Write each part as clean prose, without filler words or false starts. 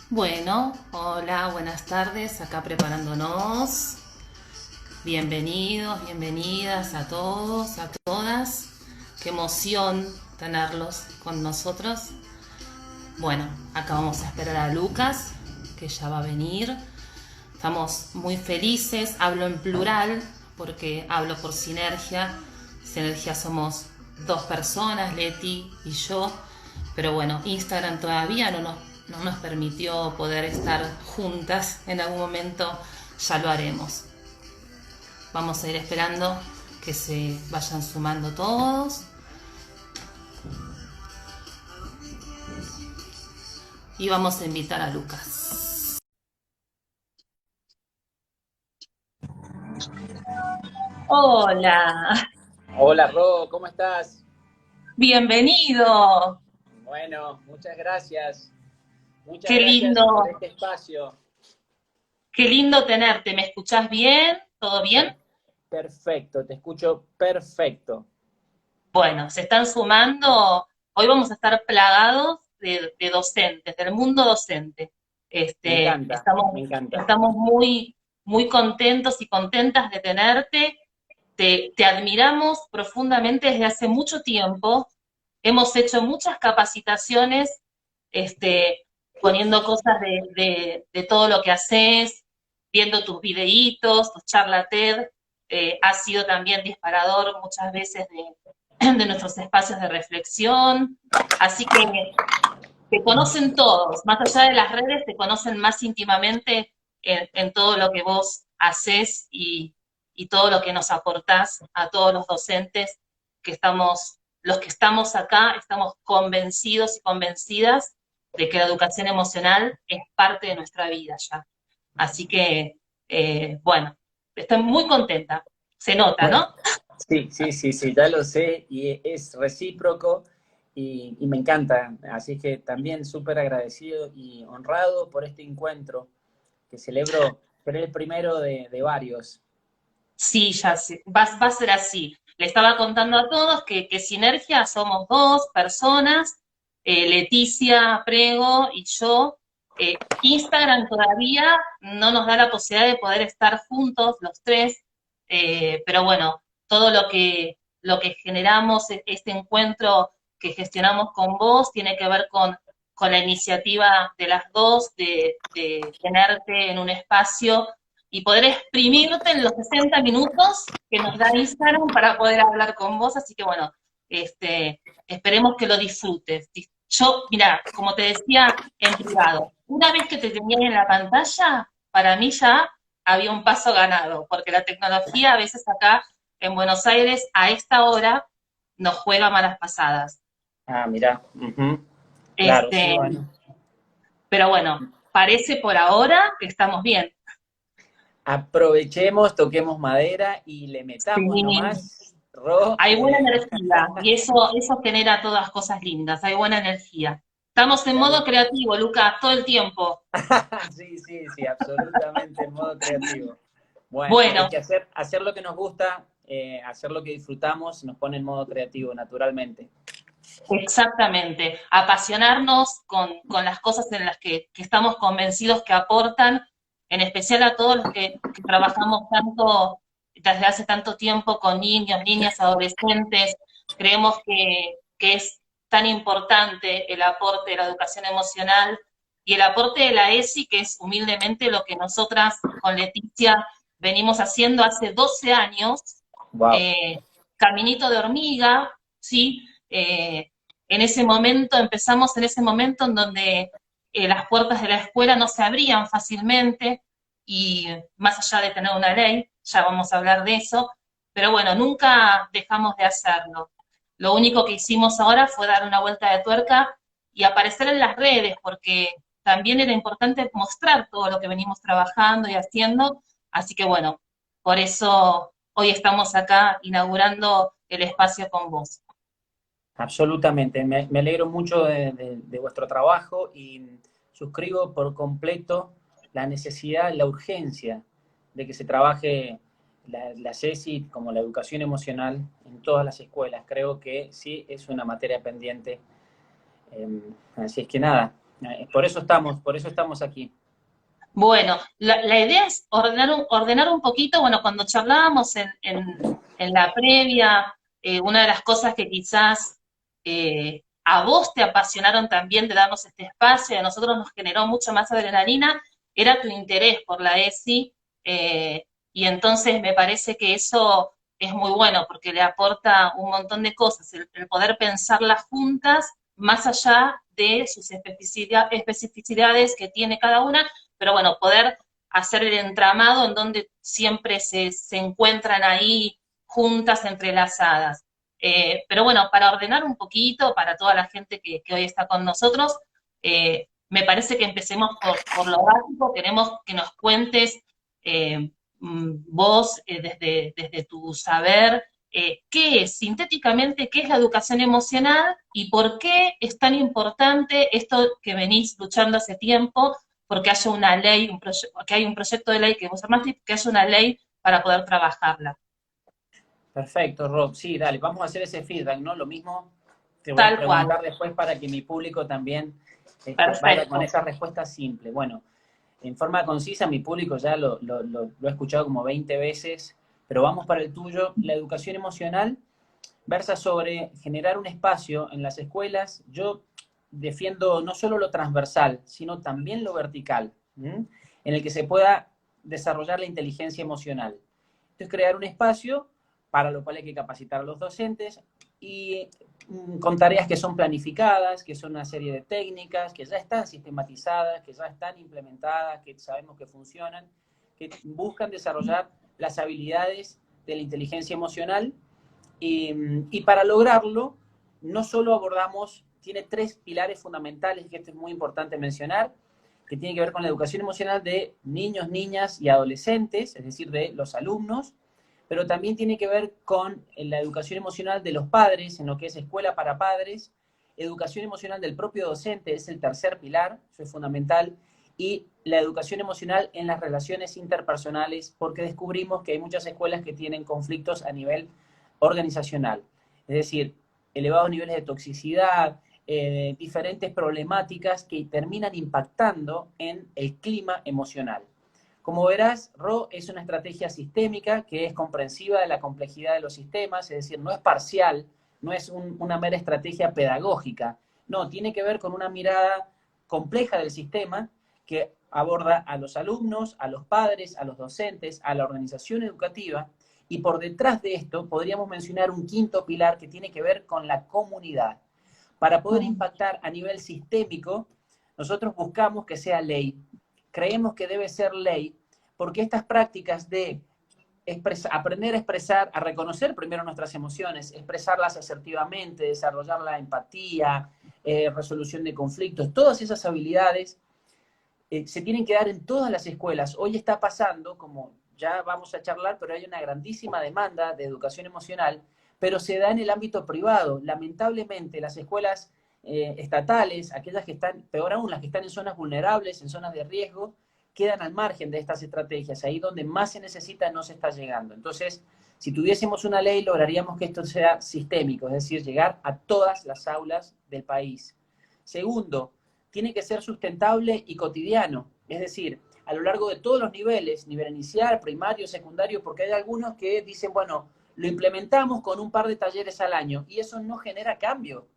Bueno, hola, buenas tardes, acá preparándonos. Bienvenidos, bienvenidas a todos, a todas. Qué emoción tenerlos con nosotros. Bueno, acá vamos a esperar a Lucas, que ya va a venir. Estamos muy felices, hablo en plural porque hablo por Sinergia. Sinergia somos dos personas, Leti y yo, pero bueno, Instagram todavía no nos permitió poder estar juntas. En algún momento ya lo haremos. Vamos a ir esperando que se vayan sumando todos y vamos a invitar a Lucas. Hola, Hola Ro, ¿cómo estás? bienvenido. Bueno, muchas gracias. Muchas Qué gracias por lindo, este espacio. qué lindo tenerte. ¿Me escuchás bien? ¿Todo bien? Per- Perfecto, te escucho perfecto. Bueno, se están sumando. Hoy vamos a estar plagados de docentes, del mundo docente. Me encanta, Estamos, me encanta. estamos muy, muy contentos y contentas de tenerte. Te admiramos profundamente desde hace mucho tiempo. Hemos hecho muchas capacitaciones, poniendo cosas de todo lo que haces, viendo tus videitos, tus charlas TED. Has sido también disparador muchas veces de nuestros espacios de reflexión. Así que te conocen todos, más allá de las redes, te conocen más íntimamente en todo lo que vos haces y todo lo que nos aportás a todos los docentes que estamos, los que estamos acá, estamos convencidos y convencidas de que la educación emocional es parte de nuestra vida ya. Así que, bueno, estoy muy contenta. Se nota, Bueno, ¿no? sí, sí, sí, sí, ya lo sé y es recíproco y me encanta. Así que también súper agradecido y honrado por este encuentro que celebro, seré el primero de varios. Sí, ya sé, va a ser así. Le estaba contando a todos que Sinergia somos dos personas, Leticia Prego y yo. Instagram todavía no nos da la posibilidad de poder estar juntos los tres, pero bueno, todo lo que generamos, este encuentro que gestionamos con vos, tiene que ver con la iniciativa de las dos de tenerte en un espacio y poder exprimirte en los 60 minutos que nos da Instagram para poder hablar con vos. Así que bueno, esperemos que lo disfrutes. Yo, mira, como te decía en privado, una vez que te tenían en la pantalla, para mí ya había un paso ganado, porque la tecnología a veces acá en Buenos Aires a esta hora nos juega malas pasadas. Ah, mira, ujú. Claro, sí, Este, bueno. pero bueno, parece por ahora que estamos bien. Aprovechemos, toquemos madera y le metamos Sí, nomás, Ro, hay buena que energía y eso genera todas cosas lindas, hay buena energía. Estamos en ya modo lo... creativo, Lucas, todo el tiempo. Sí, sí, sí, absolutamente en modo creativo. Bueno, es Bueno, que hacer lo que nos gusta, hacer lo que disfrutamos, nos pone en modo creativo, naturalmente. exactamente. Apasionarnos con las cosas en las que estamos convencidos que aportan, en especial a todos los que trabajamos tanto, desde hace tanto tiempo con niños, niñas, adolescentes. Creemos que es tan importante el aporte de la educación emocional y el aporte de la ESI, que es humildemente lo que nosotras con Leticia venimos haciendo hace 12 años, Wow. eh, caminito de hormiga, ¿sí? En ese momento, empezamos en ese momento en donde las puertas de la escuela no se abrían fácilmente y más allá de tener una ley, ya vamos a hablar de eso, pero bueno, nunca dejamos de hacerlo. Lo único que hicimos ahora fue dar una vuelta de tuerca y aparecer en las redes, porque también era importante mostrar todo lo que venimos trabajando y haciendo, así que bueno, por eso hoy estamos acá inaugurando el espacio con vos. Absolutamente. Me alegro mucho de vuestro trabajo y suscribo por completo la necesidad, la urgencia de que se trabaje la CESI como la educación emocional en todas las escuelas. Creo que sí es una materia pendiente. Así es que nada, Por eso estamos aquí. Bueno, la idea es ordenar un poquito, bueno, cuando charlábamos en la previa, una de las cosas que quizás a vos te apasionaron también de darnos este espacio, y a nosotros nos generó mucho más adrenalina, era tu interés por la ESI, y entonces me parece que eso es muy bueno, porque le aporta un montón de cosas, el poder pensarlas juntas, más allá de sus especificidades que tiene cada una, pero bueno, poder hacer el entramado en donde siempre se encuentran ahí juntas, entrelazadas. Pero bueno, para ordenar un poquito, para toda la gente que hoy está con nosotros, me parece que empecemos por lo básico. Queremos que nos cuentes vos, desde tu saber, qué es, sintéticamente, qué es la educación emocional y por qué es tan importante esto que venís luchando hace tiempo, porque haya una ley, que hay un proyecto de ley que vos armaste, que haya una ley para poder trabajarla. Perfecto, Rob. Sí, dale, vamos a hacer ese feedback, ¿no? Lo mismo te voy a Tal cual. preguntar después para que mi público también vaya con Perfecto. esa respuesta simple. Bueno, en forma concisa, mi público ya lo he escuchado como 20 veces, pero vamos para el tuyo. La educación emocional versa sobre generar un espacio en las escuelas. Yo defiendo no solo lo transversal, sino también lo vertical, ¿m? En el que se pueda desarrollar la inteligencia emocional. Entonces, crear un espacio para lo cual hay que capacitar a los docentes y con tareas que son planificadas, que son una serie de técnicas, que ya están sistematizadas, que ya están implementadas, que sabemos que funcionan, que buscan desarrollar las habilidades de la inteligencia emocional y para lograrlo, no solo abordamos, tiene tres pilares fundamentales, que esto es muy importante mencionar, que tiene que ver con la educación emocional de niños, niñas y adolescentes, es decir, de los alumnos, pero también tiene que ver con la educación emocional de los padres, en lo que es escuela para padres, educación emocional del propio docente, es el tercer pilar, eso es fundamental, y la educación emocional en las relaciones interpersonales, porque descubrimos que hay muchas escuelas que tienen conflictos a nivel organizacional, es decir, elevados niveles de toxicidad, diferentes problemáticas que terminan impactando en el clima emocional. Como verás, RO es una estrategia sistémica que es comprensiva de la complejidad de los sistemas, es decir, no es parcial, no es una mera estrategia pedagógica, no, tiene que ver con una mirada compleja del sistema que aborda a los alumnos, a los padres, a los docentes, a la organización educativa, y por detrás de esto podríamos mencionar un quinto pilar que tiene que ver con la comunidad. Para poder impactar a nivel sistémico, nosotros buscamos que sea ley. Creemos que debe ser ley porque estas prácticas de aprender a expresar, a reconocer primero nuestras emociones, expresarlas asertivamente, desarrollar la empatía, resolución de conflictos, todas esas habilidades se tienen que dar en todas las escuelas. Hoy está pasando, como ya vamos a charlar, pero hay una grandísima demanda de educación emocional, pero se da en el ámbito privado. Lamentablemente, las escuelas estatales, aquellas que están, peor aún, las que están en zonas vulnerables, en zonas de riesgo, quedan al margen de estas estrategias. Ahí donde más se necesita no se está llegando. Entonces, si tuviésemos una ley, lograríamos que esto sea sistémico, es decir, llegar a todas las aulas del país. Segundo, tiene que ser sustentable y cotidiano, es decir, a lo largo de todos los niveles, nivel inicial, primario, secundario, porque hay algunos que dicen, bueno, lo implementamos con un par de talleres al año y eso no genera cambio.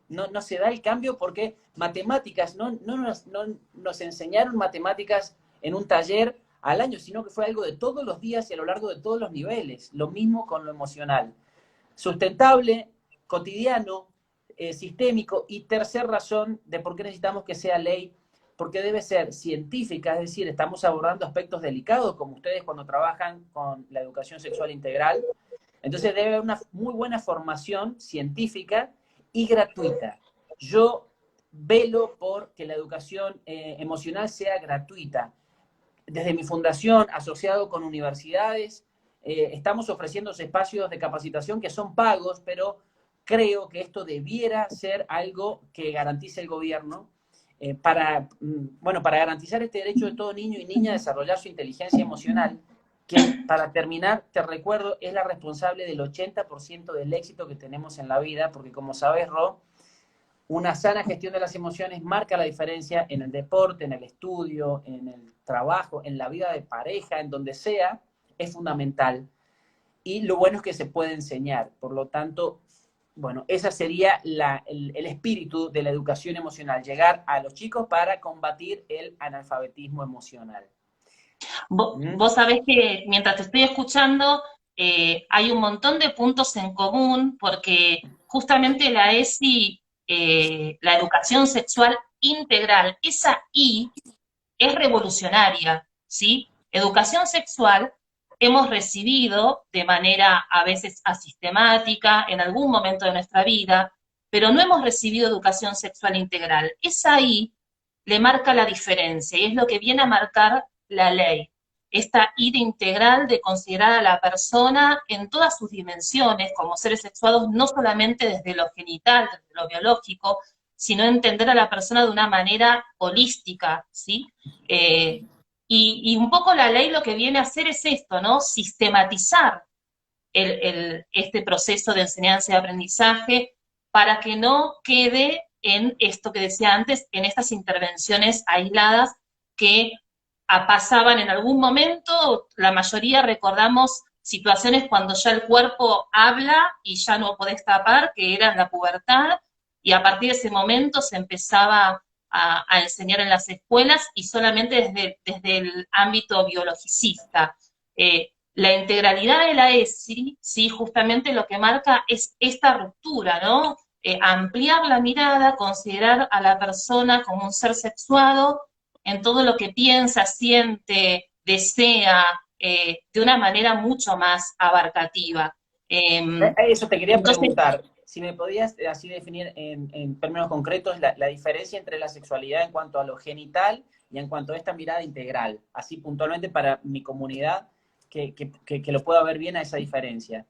No se da el cambio porque matemáticas, no nos enseñaron matemáticas en un taller al año, sino que fue algo de todos los días y a lo largo de todos los niveles. Lo mismo con lo emocional. Sustentable, cotidiano, sistémico, y tercer razón de por qué necesitamos que sea ley, porque debe ser científica, es decir, estamos abordando aspectos delicados como ustedes cuando trabajan con la educación sexual integral, entonces debe haber una muy buena formación científica y gratuita. Yo velo por que la educación emocional sea gratuita. Desde mi fundación, asociado con universidades, estamos ofreciendo espacios de capacitación que son pagos, pero creo que esto debiera ser algo que garantice el gobierno para garantizar este derecho de todo niño y niña a desarrollar su inteligencia emocional, que para terminar, te recuerdo, es la responsable del 80% del éxito que tenemos en la vida, porque como sabes, Ro, una sana gestión de las emociones marca la diferencia en el deporte, en el estudio, en el trabajo, en la vida de pareja, en donde sea, es fundamental. Y lo bueno es que se puede enseñar. Por lo tanto, bueno, esa sería el espíritu de la educación emocional, llegar a los chicos para combatir el analfabetismo emocional. ¿Mm? Vos sabés que mientras te estoy escuchando, hay un montón de puntos en común porque justamente la ESI, la educación sexual integral, esa I es revolucionaria, ¿sí? Educación sexual hemos recibido de manera a veces asistemática en algún momento de nuestra vida, pero no hemos recibido educación sexual integral. Esa I le marca la diferencia y es lo que viene a marcar la ley. Esta ida integral de considerar a la persona en todas sus dimensiones como seres sexuados, no solamente desde lo genital, desde lo biológico, sino entender a la persona de una manera holística, ¿sí? Y un poco la ley lo que viene a hacer es esto, ¿no? Sistematizar este proceso de enseñanza y aprendizaje para que no quede en esto que decía antes, en estas intervenciones aisladas que pasaban en algún momento, la mayoría recordamos situaciones cuando ya el cuerpo habla y ya no podés tapar, que era en la pubertad, y a partir de ese momento se empezaba a enseñar en las escuelas y solamente desde el ámbito biologicista. La integralidad de la ESI, ¿sí? Justamente lo que marca es esta ruptura, ¿no? Ampliar la mirada, considerar a la persona como un ser sexuado en todo lo que piensa, siente, desea, de una manera mucho más abarcativa. Eso te quería Entonces, preguntar, si me podías así definir en términos concretos la diferencia entre la sexualidad en cuanto a lo genital y en cuanto a esta mirada integral, así puntualmente para mi comunidad, que lo pueda ver bien a esa diferencia.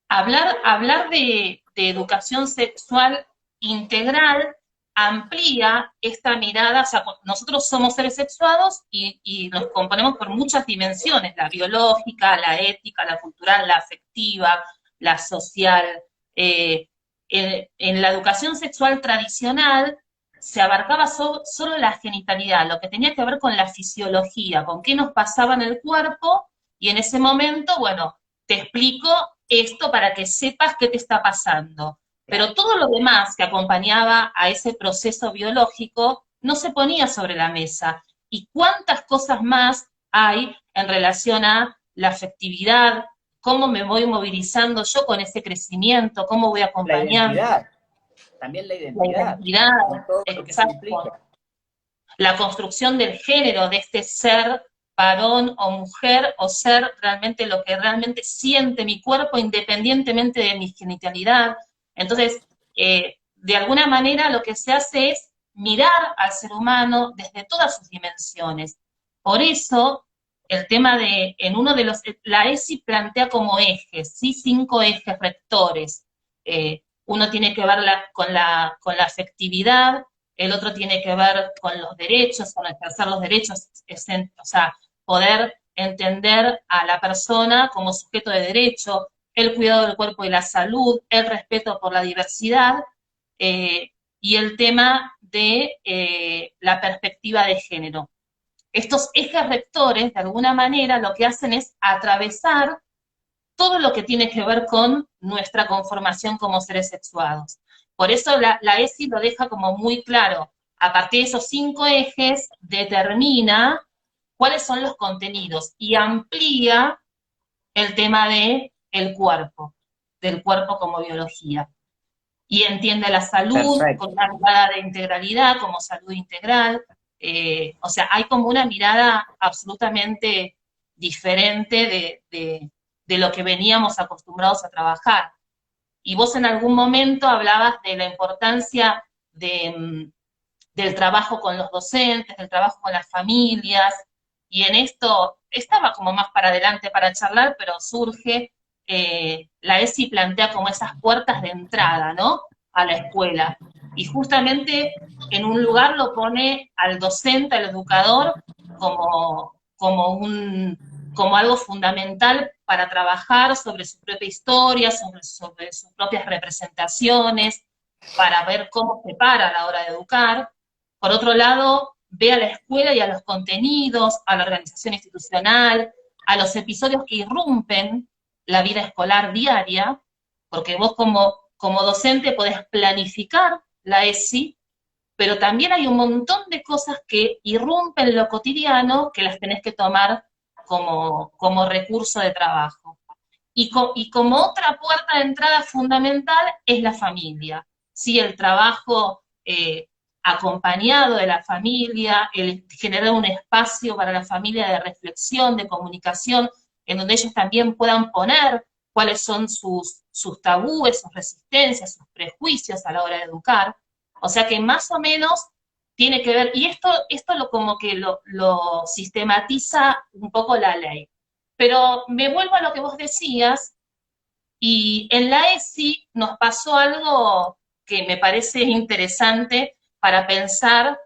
hablar de educación sexual integral amplía esta mirada, o sea, nosotros somos seres sexuados y nos componemos por muchas dimensiones, la biológica, la ética, la cultural, la afectiva, la social. Eh, en la educación sexual tradicional se abarcaba solo la genitalidad, lo que tenía que ver con la fisiología, con qué nos pasaba en el cuerpo, y en ese momento, bueno, te explico esto para que sepas qué te está pasando. Pero todo lo demás que acompañaba a ese proceso biológico no se ponía sobre la mesa. ¿Y cuántas cosas más hay en relación a la afectividad? ¿Cómo me voy movilizando yo con ese crecimiento? ¿Cómo voy La acompañando? identidad, también la La identidad, identidad, con todo lo que eso exacto. implica. La construcción del género, de este ser varón o mujer, o ser realmente lo que realmente siente mi cuerpo independientemente de mi genitalidad. Entonces, de alguna manera lo que se hace es mirar al ser humano desde todas sus dimensiones. Por eso, el tema en uno de los, la ESI plantea como ejes, ¿sí? 5 ejes rectores. Uno tiene que ver con la afectividad, el otro tiene que ver con los derechos, con ejercer los derechos, o sea, poder entender a la persona como sujeto de derecho, el cuidado del cuerpo y la salud, el respeto por la diversidad, eh, y el tema de la perspectiva de género. Estos ejes rectores, de alguna manera, lo que hacen es atravesar todo lo que tiene que ver con nuestra conformación como seres sexuados. Por eso la ESI lo deja como muy claro. A partir de esos 5 ejes, determina cuáles son los contenidos y amplía el tema del cuerpo como biología. Y entiende la salud con Perfecto. una mirada de integralidad, como salud integral. O sea, hay como una mirada absolutamente diferente de lo que veníamos acostumbrados a trabajar. Y vos en algún momento hablabas de la importancia del trabajo con los docentes, del trabajo con las familias, y en esto estaba como más para adelante para charlar, pero surge, la ESI plantea como esas puertas de entrada, ¿no? A la escuela. Y justamente en un lugar lo pone al docente, al educador, como algo fundamental para trabajar sobre su propia historia, sobre sus propias representaciones, para ver cómo se para a la hora de educar. Por otro lado, ve a la escuela y a los contenidos, a la organización institucional, a los episodios que irrumpen la vida escolar diaria, porque vos como docente podés planificar la ESI, pero también hay un montón de cosas que irrumpen lo cotidiano que las tenés que tomar como recurso de trabajo. Y como otra puerta de entrada fundamental es la familia. ¿Sí? El trabajo acompañado de la familia, el generar un espacio para la familia de reflexión, de comunicación, en donde ellos también puedan poner cuáles son sus tabúes, sus resistencias, sus prejuicios a la hora de educar. O sea que más o menos tiene que ver, y esto como que lo sistematiza un poco la ley. Pero me vuelvo a lo que vos decías, y en la ESI nos pasó algo que me parece interesante para pensar.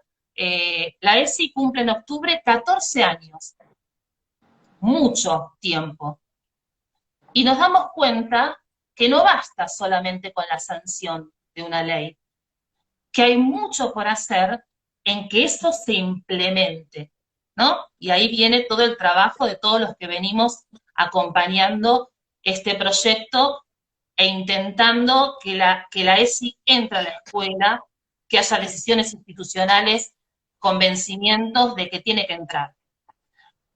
La ESI cumple en octubre 14 años, mucho tiempo. Y nos damos cuenta que no basta solamente con la sanción de una ley, que hay mucho por hacer en que eso se implemente, ¿no? Y ahí viene todo el trabajo de todos los que venimos acompañando este proyecto e intentando que la ESI entre a la escuela, que haya decisiones institucionales, convencimientos de que tiene que entrar.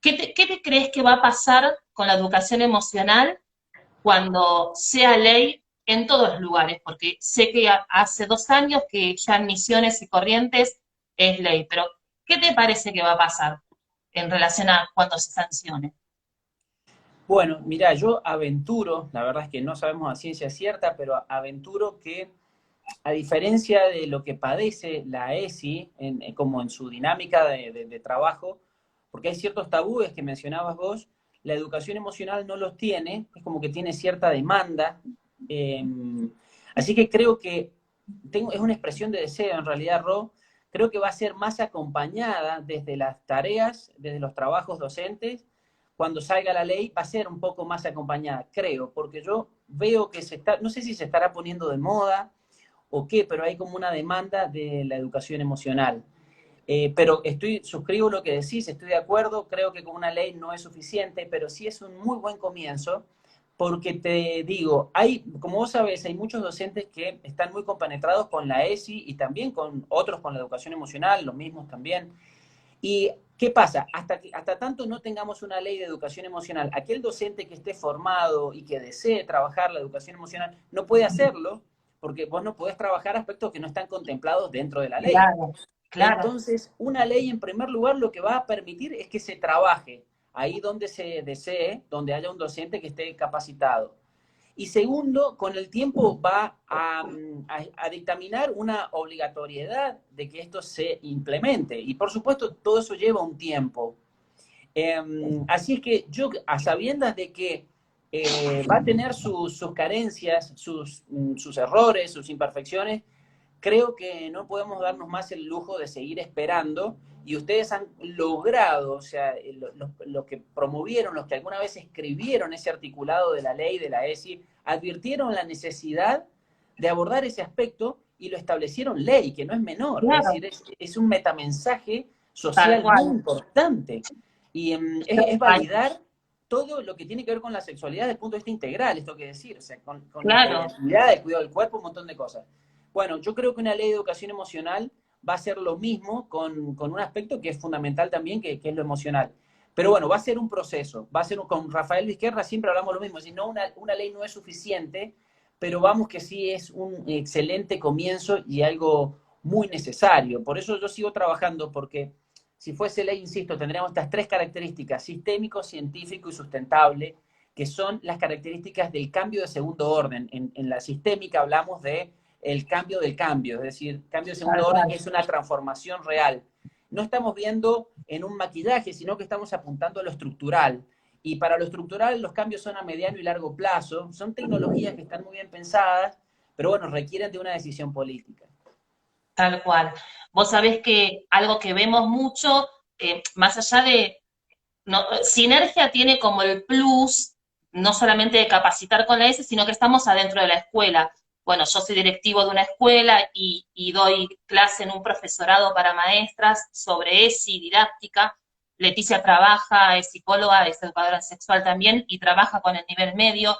¿Qué te crees que va a pasar con la educación emocional cuando sea ley en todos los lugares? Porque sé que hace 2 años que ya en Misiones y Corrientes es ley, pero ¿qué te parece que va a pasar en relación a cuando se sancione? Bueno, mira, yo aventuro, la verdad es que no sabemos a ciencia cierta, pero aventuro que a diferencia de lo que padece la ESI, como en su dinámica de trabajo, porque hay ciertos tabúes que mencionabas vos, la educación emocional no los tiene, es como que tiene cierta demanda. eh, Así que creo que es una expresión de deseo en realidad, Ro, creo que va a ser más acompañada desde las tareas, desde los trabajos docentes, cuando salga la ley va a ser un poco más acompañada, creo, porque yo veo que no sé si se estará poniendo de moda, o qué, pero hay como una demanda de la educación emocional. Pero suscribo lo que decís, estoy de acuerdo, creo que con una ley no es suficiente, pero sí es un muy buen comienzo, porque te digo, como vos sabés, hay muchos docentes que están muy compenetrados con la ESI y también con otros con la educación emocional, los mismos también. ¿Y qué pasa? Hasta tanto no tengamos una ley de educación emocional, aquel docente que esté formado y que desee trabajar la educación emocional no puede hacerlo porque vos no podés trabajar aspectos que no están contemplados dentro de la ley. Claro, claro. Entonces, una ley en primer lugar lo que va a permitir es que se trabaje ahí donde se desee, donde haya un docente que esté capacitado. Y segundo, con el tiempo va a dictaminar una obligatoriedad de que esto se implemente. Y por supuesto, todo eso lleva un tiempo. Así es que yo, a sabiendas de que va a tener sus carencias, sus errores, sus imperfecciones, creo que no podemos darnos más el lujo de seguir esperando y ustedes han logrado, o sea, los que promovieron, los que alguna vez escribieron ese articulado de la ley de la ESI, advirtieron la necesidad de abordar ese aspecto y lo establecieron ley, que no es menor, es Claro, decir, es un metamensaje tal social muy cual. importante y es Ay, validar todo lo que tiene que ver con la sexualidad desde el punto de vista integral, esto que decir, o sea, con la claro, identidad, el cuidado del cuerpo, un montón de cosas. Bueno, yo creo que una ley de educación emocional va a ser lo mismo con un aspecto que es fundamental también, que es lo emocional. Pero bueno, va a ser un proceso, con Rafael Vizquerra siempre hablamos lo mismo, si no, una ley no es suficiente, pero vamos que sí es un excelente comienzo y algo muy necesario. Por eso yo sigo trabajando, porque si fuese ley, insisto, tendríamos estas tres características, sistémico, científico y sustentable, que son las características del cambio de segundo orden. En la sistémica hablamos de el cambio del cambio, es decir, cambio de tal segundo orden cual. es una transformación real. No estamos viendo en un maquillaje, sino que estamos apuntando a lo estructural. Y para lo estructural los cambios son a mediano y largo plazo, son tecnologías que están muy bien pensadas, pero bueno, requieren de una decisión política. Tal cual. Vos sabés que algo que vemos mucho, más allá de, no, Sinergia tiene como el plus, no solamente de capacitar con la S, sino que estamos adentro de la escuela. bueno, yo soy directivo de una escuela y doy clase en un profesorado para maestras sobre ESI, didáctica. Leticia trabaja, es psicóloga, es educadora sexual también y trabaja con el nivel medio.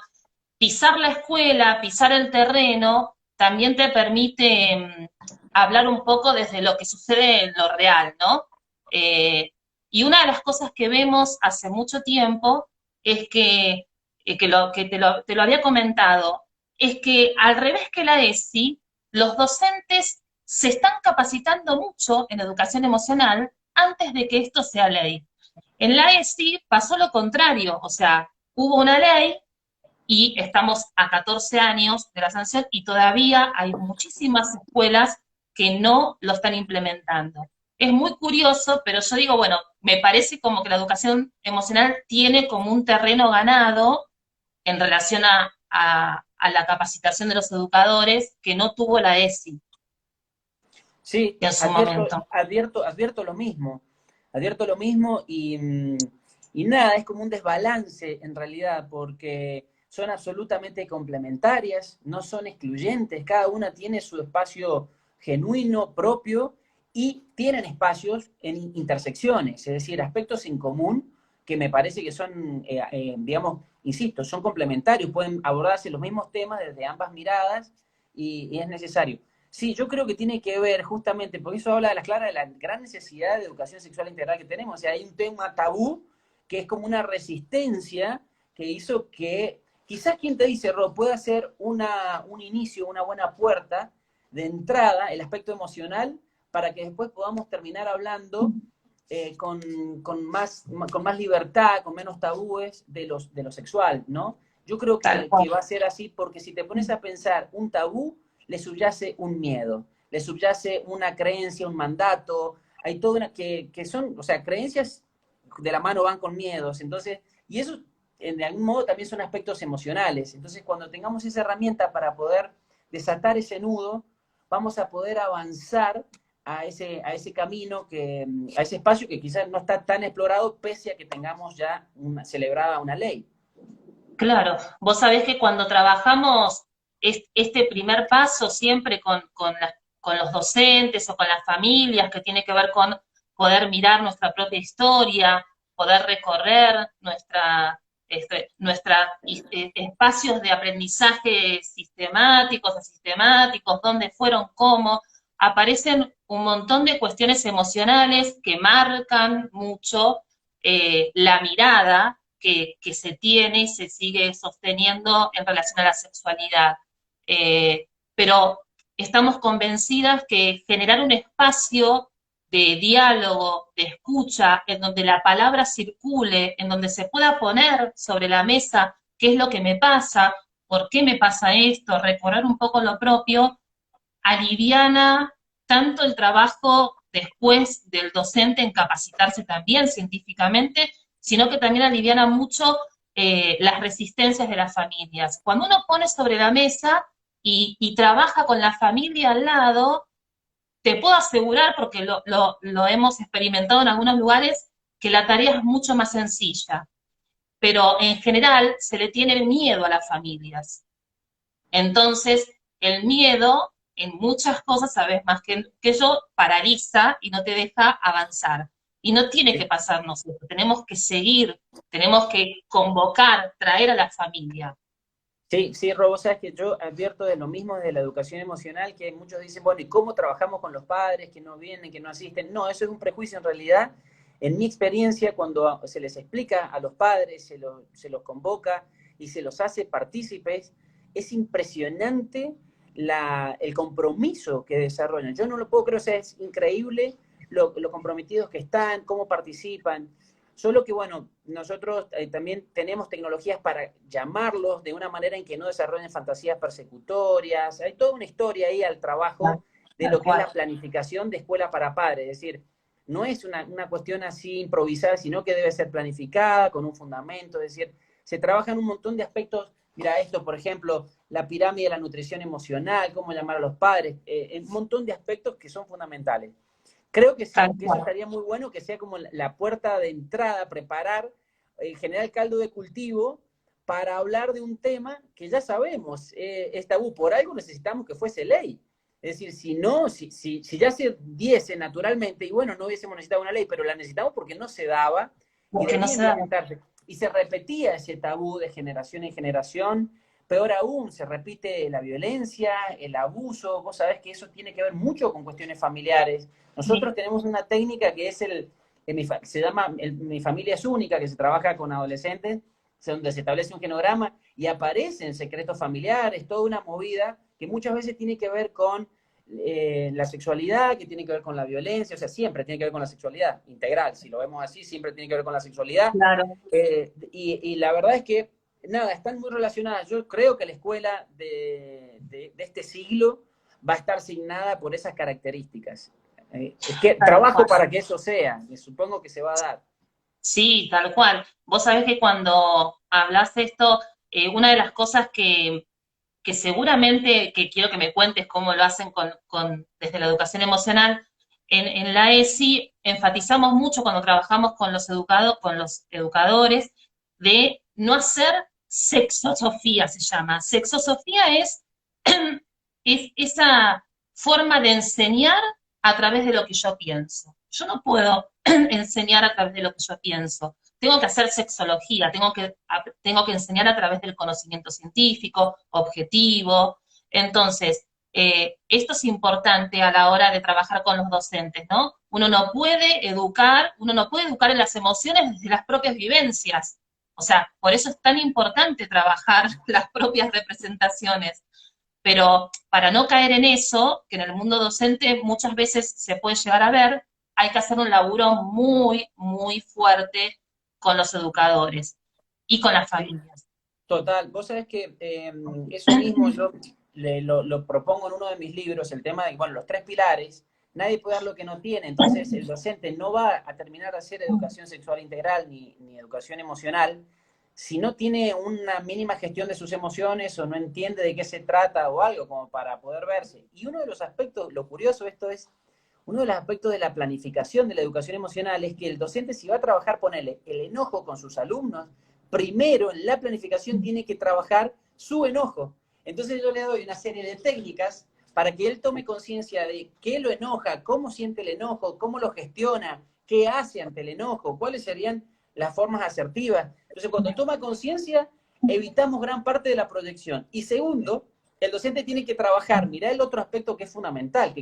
Pisar la escuela, pisar el terreno, también te permite hablar un poco desde lo que sucede en lo real, ¿no? Eh, y una de las cosas que vemos hace mucho tiempo es que te lo había comentado, es que al revés que la ESI, los docentes se están capacitando mucho en educación emocional antes de que esto sea ley. En la ESI pasó lo contrario, o sea, hubo una ley y estamos a 14 años de la sanción y todavía hay muchísimas escuelas que no lo están implementando. Es muy curioso, pero yo digo, bueno, me parece como que la educación emocional tiene como un terreno ganado en relación a la capacitación de los educadores que no tuvo la ESI Sí, en su momento. advierto lo mismo y nada, es como un desbalance en realidad, porque son absolutamente complementarias, no son excluyentes, cada una tiene su espacio genuino, propio, y tienen espacios en intersecciones, es decir, aspectos en común que me parece que son, digamos, insisto, son complementarios, pueden abordarse los mismos temas desde ambas miradas y es necesario. Sí, yo creo que tiene que ver justamente, porque eso habla de la clara de la gran necesidad de educación sexual integral que tenemos. O sea, hay un tema tabú que es como una resistencia que hizo que quizás quien te dice, Rob, pueda ser un inicio, una buena puerta de entrada, el aspecto emocional, para que después podamos terminar hablando con más libertad, con menos tabúes de lo sexual, ¿no? Yo creo Tal que cual. va a ser así porque si te pones a pensar un tabú, le subyace un miedo, le subyace una creencia, un mandato, hay toda una, que son, o sea, creencias de la mano van con miedos, entonces, y eso de algún modo también son aspectos emocionales, entonces cuando tengamos esa herramienta para poder desatar ese nudo, vamos a poder avanzar a ese camino, a ese espacio que quizás no está tan explorado pese a que tengamos ya celebrada una ley. Claro, vos sabés que cuando trabajamos este primer paso siempre con los docentes o con las familias, que tiene que ver con poder mirar nuestra propia historia, poder recorrer espacios de aprendizaje sistemáticos, asistemáticos, dónde fueron, cómo, aparecen un montón de cuestiones emocionales que marcan mucho la mirada que se tiene y se sigue sosteniendo en relación a la sexualidad. Pero estamos convencidas que generar un espacio de diálogo, de escucha, en donde la palabra circule, en donde se pueda poner sobre la mesa qué es lo que me pasa, por qué me pasa esto, recorrer un poco lo propio, aliviana tanto el trabajo después del docente en capacitarse también científicamente, sino que también aliviana mucho las resistencias de las familias. Cuando uno pone sobre la mesa y trabaja con la familia al lado, te puedo asegurar, porque lo hemos experimentado en algunos lugares, que la tarea es mucho más sencilla. Pero en general se le tiene miedo a las familias. Entonces, el miedo en muchas cosas, sabes más que yo, paraliza y no te deja avanzar. Y no tiene que pasarnos esto, tenemos que seguir, tenemos que convocar, traer a la familia. Sí, sí, Robo, sabes que yo advierto de lo mismo desde la educación emocional, que muchos dicen, bueno, ¿y cómo trabajamos con los padres que no vienen, que no asisten? No, eso es un prejuicio en realidad. En mi experiencia, cuando se les explica a los padres, se los convoca y se los hace partícipes, es impresionante el compromiso que desarrollan. Yo no lo puedo creer, o sea, es increíble lo comprometidos que están, cómo participan. Solo que, bueno, nosotros también tenemos tecnologías para llamarlos de una manera en que no desarrollen fantasías persecutorias. Hay toda una historia ahí al trabajo de Tal lo que es cual. la planificación de escuela para padres. Es decir, no es una cuestión así improvisada, sino que debe ser planificada con un fundamento. Es decir, se trabajan un montón de aspectos. Mira esto, por ejemplo, la pirámide de la nutrición emocional, cómo llamar a los padres, un montón de aspectos que son fundamentales. Creo que Tal sí, que eso cual. estaría muy bueno, que sea como la puerta de entrada, preparar, generar el caldo de cultivo para hablar de un tema que ya sabemos, es tabú. Por algo necesitamos que fuese ley. Es decir, si no, si ya se diese naturalmente, y bueno, no hubiésemos necesitado una ley, pero la necesitamos porque no se daba y porque no debía se da. implementarse. Y se repetía ese tabú de generación en generación. Peor aún, se repite la violencia, el abuso. Vos sabés que eso tiene que ver mucho con cuestiones familiares. Nosotros tenemos una técnica que es se llama Mi Familia es Única, que se trabaja con adolescentes, donde se establece un genograma y aparecen secretos familiares, toda una movida que muchas veces tiene que ver con la sexualidad, que tiene que ver con la violencia, o sea, siempre tiene que ver con la sexualidad integral, si lo vemos así, siempre tiene que ver con la sexualidad. Claro. Y la verdad es que, nada, están muy relacionadas. Yo creo que la escuela de este siglo va a estar signada por esas características. Es que Tal trabajo cual. para que eso sea, y supongo que se va a dar. Sí, tal cual. Vos sabés que cuando hablas esto, una de las cosas que seguramente, que quiero que me cuentes cómo lo hacen desde la educación emocional, en la ESI enfatizamos mucho cuando trabajamos con con los educadores, de no hacer sexosofía, se llama. Sexosofía es esa forma de enseñar a través de lo que yo pienso. Yo no puedo enseñar a través de lo que yo pienso. Tengo que hacer sexología, tengo que enseñar a través del conocimiento científico, objetivo. Entonces, esto es importante a la hora de trabajar con los docentes, ¿no? Uno no puede educar en las emociones desde las propias vivencias. O sea, por eso es tan importante trabajar las propias representaciones. Pero para no caer en eso, que en el mundo docente muchas veces se puede llegar a ver, hay que hacer un laburo muy, muy fuerte con los educadores y con las Sí, familias. total. Vos sabés que eso mismo yo lo propongo en uno de mis libros, el tema de, bueno, los tres pilares. Nadie puede dar lo que no tiene, entonces el docente no va a terminar de hacer educación sexual integral ni educación emocional si no tiene una mínima gestión de sus emociones o no entiende de qué se trata o algo como para poder verse. Y uno de los aspectos, lo curioso de esto es, uno de los aspectos de la planificación de la educación emocional es que el docente, si va a trabajar, ponele el enojo con sus alumnos, primero en la planificación tiene que trabajar su enojo. Entonces yo le doy una serie de técnicas para que él tome conciencia de qué lo enoja, cómo siente el enojo, cómo lo gestiona, qué hace ante el enojo, cuáles serían las formas asertivas. Entonces, cuando toma conciencia, evitamos gran parte de la proyección. Y segundo, el docente tiene que trabajar. Mirá el otro aspecto que es fundamental,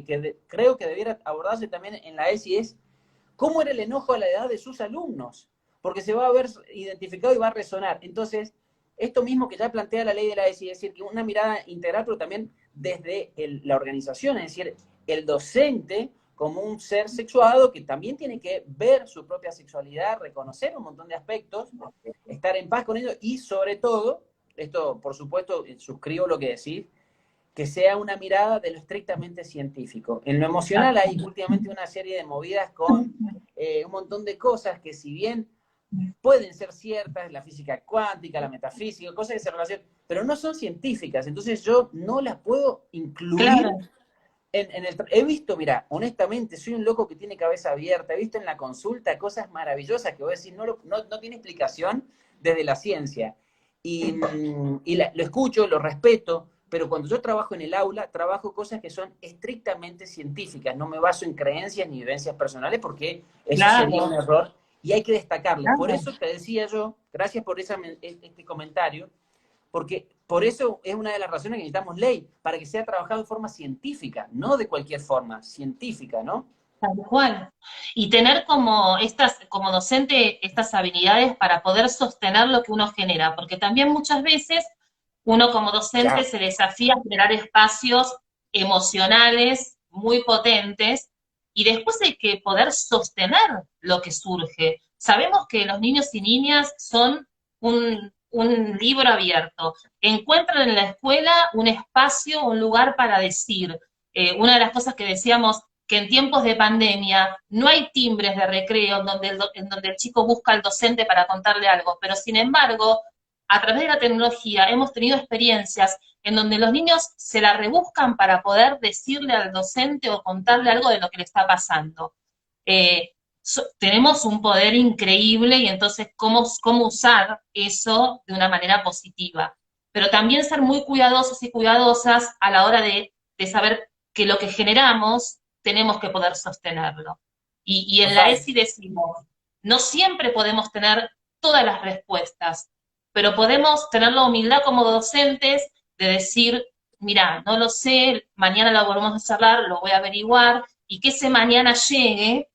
creo que debiera abordarse también en la ESI, es cómo era el enojo a la edad de sus alumnos, porque se va a ver identificado y va a resonar. Entonces, esto mismo que ya plantea la ley de la ESI, es decir, que una mirada integral, pero también desde la organización, es decir, el docente como un ser sexuado que también tiene que ver su propia sexualidad, reconocer un montón de aspectos, estar en paz con ello y sobre todo, esto por supuesto suscribo lo que decís, que sea una mirada de lo estrictamente científico. En lo emocional hay últimamente una serie de movidas con un montón de cosas que si bien pueden ser ciertas, la física cuántica, la metafísica, cosas que se relacionan, pero no son científicas, entonces yo no las puedo incluir Claro, he visto, mira, honestamente, soy un loco que tiene cabeza abierta, he visto en la consulta cosas maravillosas que voy a decir, no tiene explicación desde la ciencia. Lo escucho, lo respeto, pero cuando yo trabajo en el aula, trabajo cosas que son estrictamente científicas, no me baso en creencias ni vivencias personales porque eso sería un claro, error y hay que destacarlo. Por claro. eso te decía yo, gracias por este comentario, porque por eso es una de las razones que necesitamos ley, para que sea trabajado de forma científica, no de cualquier forma, científica, ¿no? Tal cual. Y tener como docente, estas habilidades para poder sostener lo que uno genera, porque también muchas veces uno como docente Claro. se desafía a generar espacios emocionales muy potentes y después hay que poder sostener lo que surge. Sabemos que los niños y niñas son un libro abierto. Encuentran en la escuela un espacio, un lugar para decir. Una de las cosas que decíamos que en tiempos de pandemia no hay timbres de recreo en donde el chico busca al docente para contarle algo, pero sin embargo, a través de la tecnología hemos tenido experiencias en donde los niños se la rebuscan para poder decirle al docente o contarle algo de lo que le está pasando. Eh, tenemos un poder increíble y entonces cómo usar eso de una manera positiva. Pero también ser muy cuidadosos y cuidadosas a la hora de saber que lo que generamos tenemos que poder sostenerlo. Y en la Total. ESI decimos, no siempre podemos tener todas las respuestas, pero podemos tener la humildad como docentes de decir, mira, no lo sé, mañana lo volvemos a charlar, lo voy a averiguar, y que ese mañana llegue,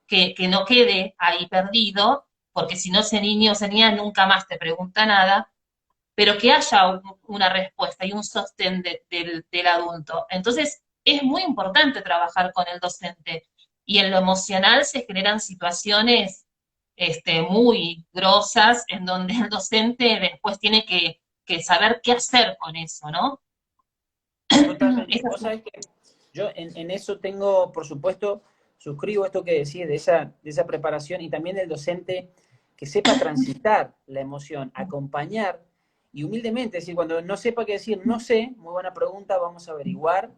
que no quede ahí perdido, porque si no ese niño o esa niña nunca más te pregunta nada, pero que haya una respuesta y un sostén del adulto. Entonces, es muy importante trabajar con el docente. Y en lo emocional se generan situaciones muy grosas en donde el docente después tiene que saber qué hacer con eso, ¿no? Totalmente. Es Vos así. sabés que yo en eso tengo, por supuesto, suscribo esto que decís de esa preparación y también del docente que sepa transitar la emoción, acompañar y humildemente, es decir, cuando no sepa qué decir, no sé, muy buena pregunta, vamos a averiguar,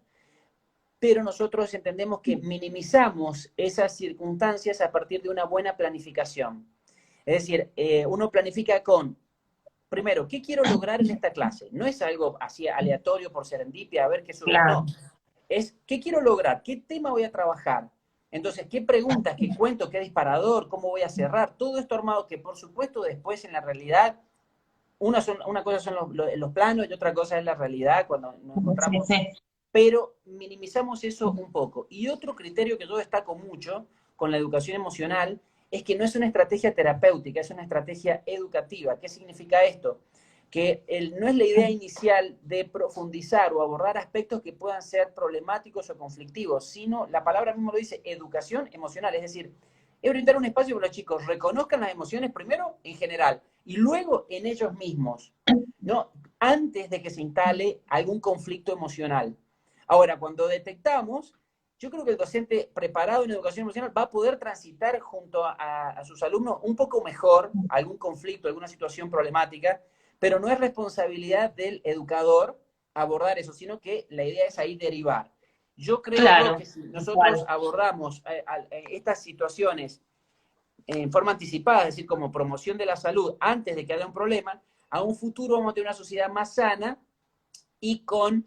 pero nosotros entendemos que minimizamos esas circunstancias a partir de una buena planificación. Es decir, uno planifica con primero, ¿qué quiero lograr en esta clase? No es algo así aleatorio por serendipia, a ver qué surge. Claro, No, es ¿qué quiero lograr? ¿Qué tema voy a trabajar? Entonces, ¿qué preguntas, qué cuento, qué disparador, cómo voy a cerrar? Todo esto armado que, por supuesto, después en la realidad, una cosa son los planos y otra cosa es la realidad cuando nos sí, encontramos, sí. pero minimizamos eso un poco. Y otro criterio que yo destaco mucho con la educación emocional es que no es una estrategia terapéutica, es una estrategia educativa. ¿Qué significa esto? Que no es la idea inicial de profundizar o abordar aspectos que puedan ser problemáticos o conflictivos, sino la palabra mismo lo dice, educación emocional, es decir, es brindar un espacio para que los chicos reconozcan las emociones primero en general y luego en ellos mismos, ¿no? Antes de que se instale algún conflicto emocional. Ahora, cuando detectamos, yo creo que el docente preparado en educación emocional va a poder transitar junto a sus alumnos un poco mejor algún conflicto, alguna situación problemática, pero no es responsabilidad del educador abordar eso, sino que la idea es ahí derivar. Yo creo Claro, que si tal nosotros cual. abordamos estas situaciones en forma anticipada, es decir, como promoción de la salud antes de que haya un problema, a un futuro vamos a tener una sociedad más sana y con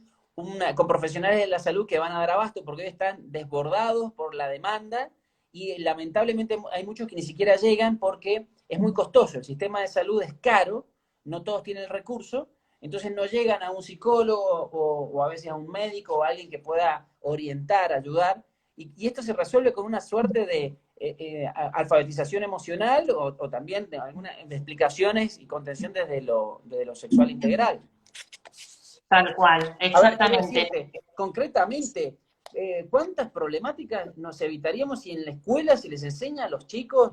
profesionales de la salud que van a dar abasto, porque hoy están desbordados por la demanda y lamentablemente hay muchos que ni siquiera llegan porque es muy costoso. El sistema de salud es caro, no todos tienen el recurso, entonces no llegan a un psicólogo o a veces a un médico o a alguien que pueda orientar, ayudar. Y esto se resuelve con una suerte de alfabetización emocional o también de, de explicaciones y contención desde lo sexual integral. Tal cual, A ver, quiero exactamente. decirte, concretamente, ¿cuántas problemáticas nos evitaríamos si en la escuela se les enseña a los chicos,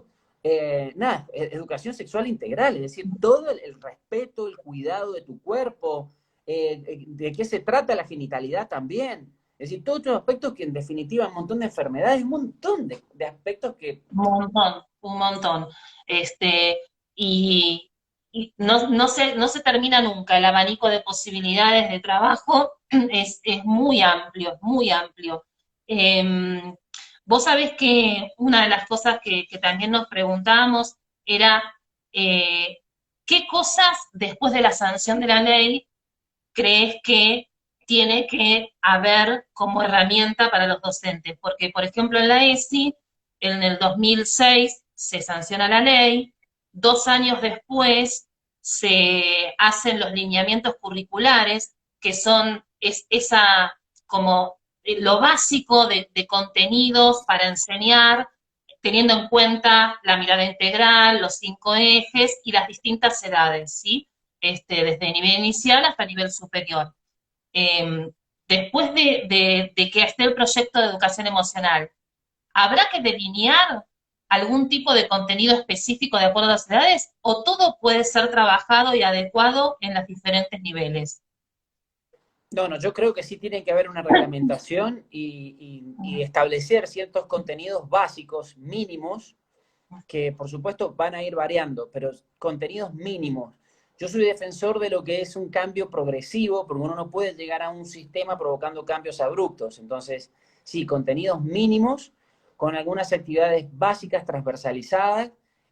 nada, educación sexual integral? Es decir, todo el respeto, el cuidado de tu cuerpo, de qué se trata la genitalidad también. Es decir, todos estos aspectos que en definitiva un montón de enfermedades, un montón de aspectos que... Un montón, un montón. Este, y, y no se termina nunca. El abanico de posibilidades de trabajo es muy amplio, es muy amplio. Eh, Vos sabés que una de las cosas que también nos preguntábamos era eh, qué cosas después de la sanción de la ley crees que tiene que haber como herramienta para los docentes? Porque, por ejemplo, en la ESI, en el 2006 se sanciona la ley, 2 años después se hacen los lineamientos curriculares, que son esa como lo básico de contenidos para enseñar, teniendo en cuenta la mirada integral, los 5 ejes y las distintas edades, ¿sí? Desde nivel inicial hasta nivel superior. Eh, Después de que esté el proyecto de educación emocional, ¿habrá que delinear algún tipo de contenido específico de acuerdo a las edades o todo puede ser trabajado y adecuado en los diferentes niveles? No, no, yo creo que sí tiene que haber una reglamentación y establecer ciertos contenidos básicos, mínimos, que por supuesto van a ir variando, pero contenidos mínimos. Yo soy defensor de lo que es un cambio progresivo, porque uno no puede llegar a un sistema provocando cambios abruptos. Entonces, sí, contenidos mínimos, con algunas actividades básicas transversalizadas.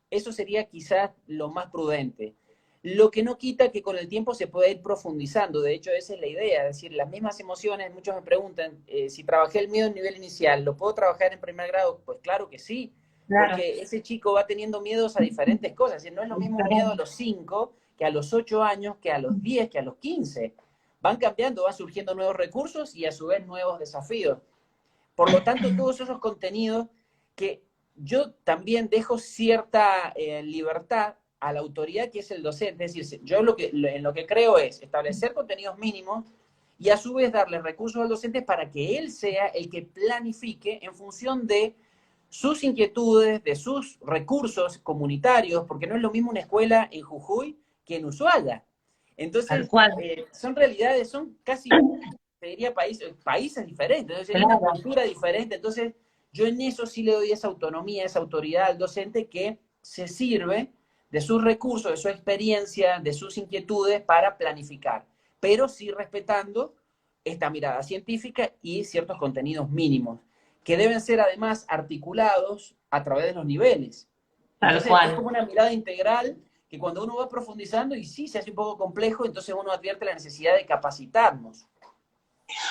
Eso sería quizás lo más prudente. Lo que no quita que con el tiempo se pueda ir profundizando. De hecho, esa es la idea. Es decir, las mismas emociones, muchos me preguntan, si trabajé el miedo en nivel inicial, ¿lo puedo trabajar en primer grado? Pues claro que sí, Claro. porque ese chico va teniendo miedos a diferentes cosas. Es decir, no es lo mismo un miedo a los 5 que a los 8 años, que a los 10, que a los 15. Van cambiando, van surgiendo nuevos recursos y a su vez nuevos desafíos. Por lo tanto, todos esos contenidos que yo también dejo cierta libertad a la autoridad que es el docente. Es decir, yo en lo que creo es establecer contenidos mínimos y a su vez darle recursos al docente para que él sea el que planifique en función de sus inquietudes, de sus recursos comunitarios, porque no es lo mismo una escuela en Jujuy que en Ushuaia. Tal Entonces, cual. son realidades, son casi, te diría, países diferentes, entonces hay una Claro. cultura diferente, entonces yo en eso sí le doy esa autonomía, esa autoridad al docente que se sirve de sus recursos, de su experiencia, de sus inquietudes para planificar, pero sí respetando esta mirada científica y ciertos contenidos mínimos, que deben ser además articulados a través de los niveles. Tal Entonces es cual. como una mirada integral que cuando uno va profundizando y sí se hace un poco complejo, entonces uno advierte la necesidad de capacitarnos.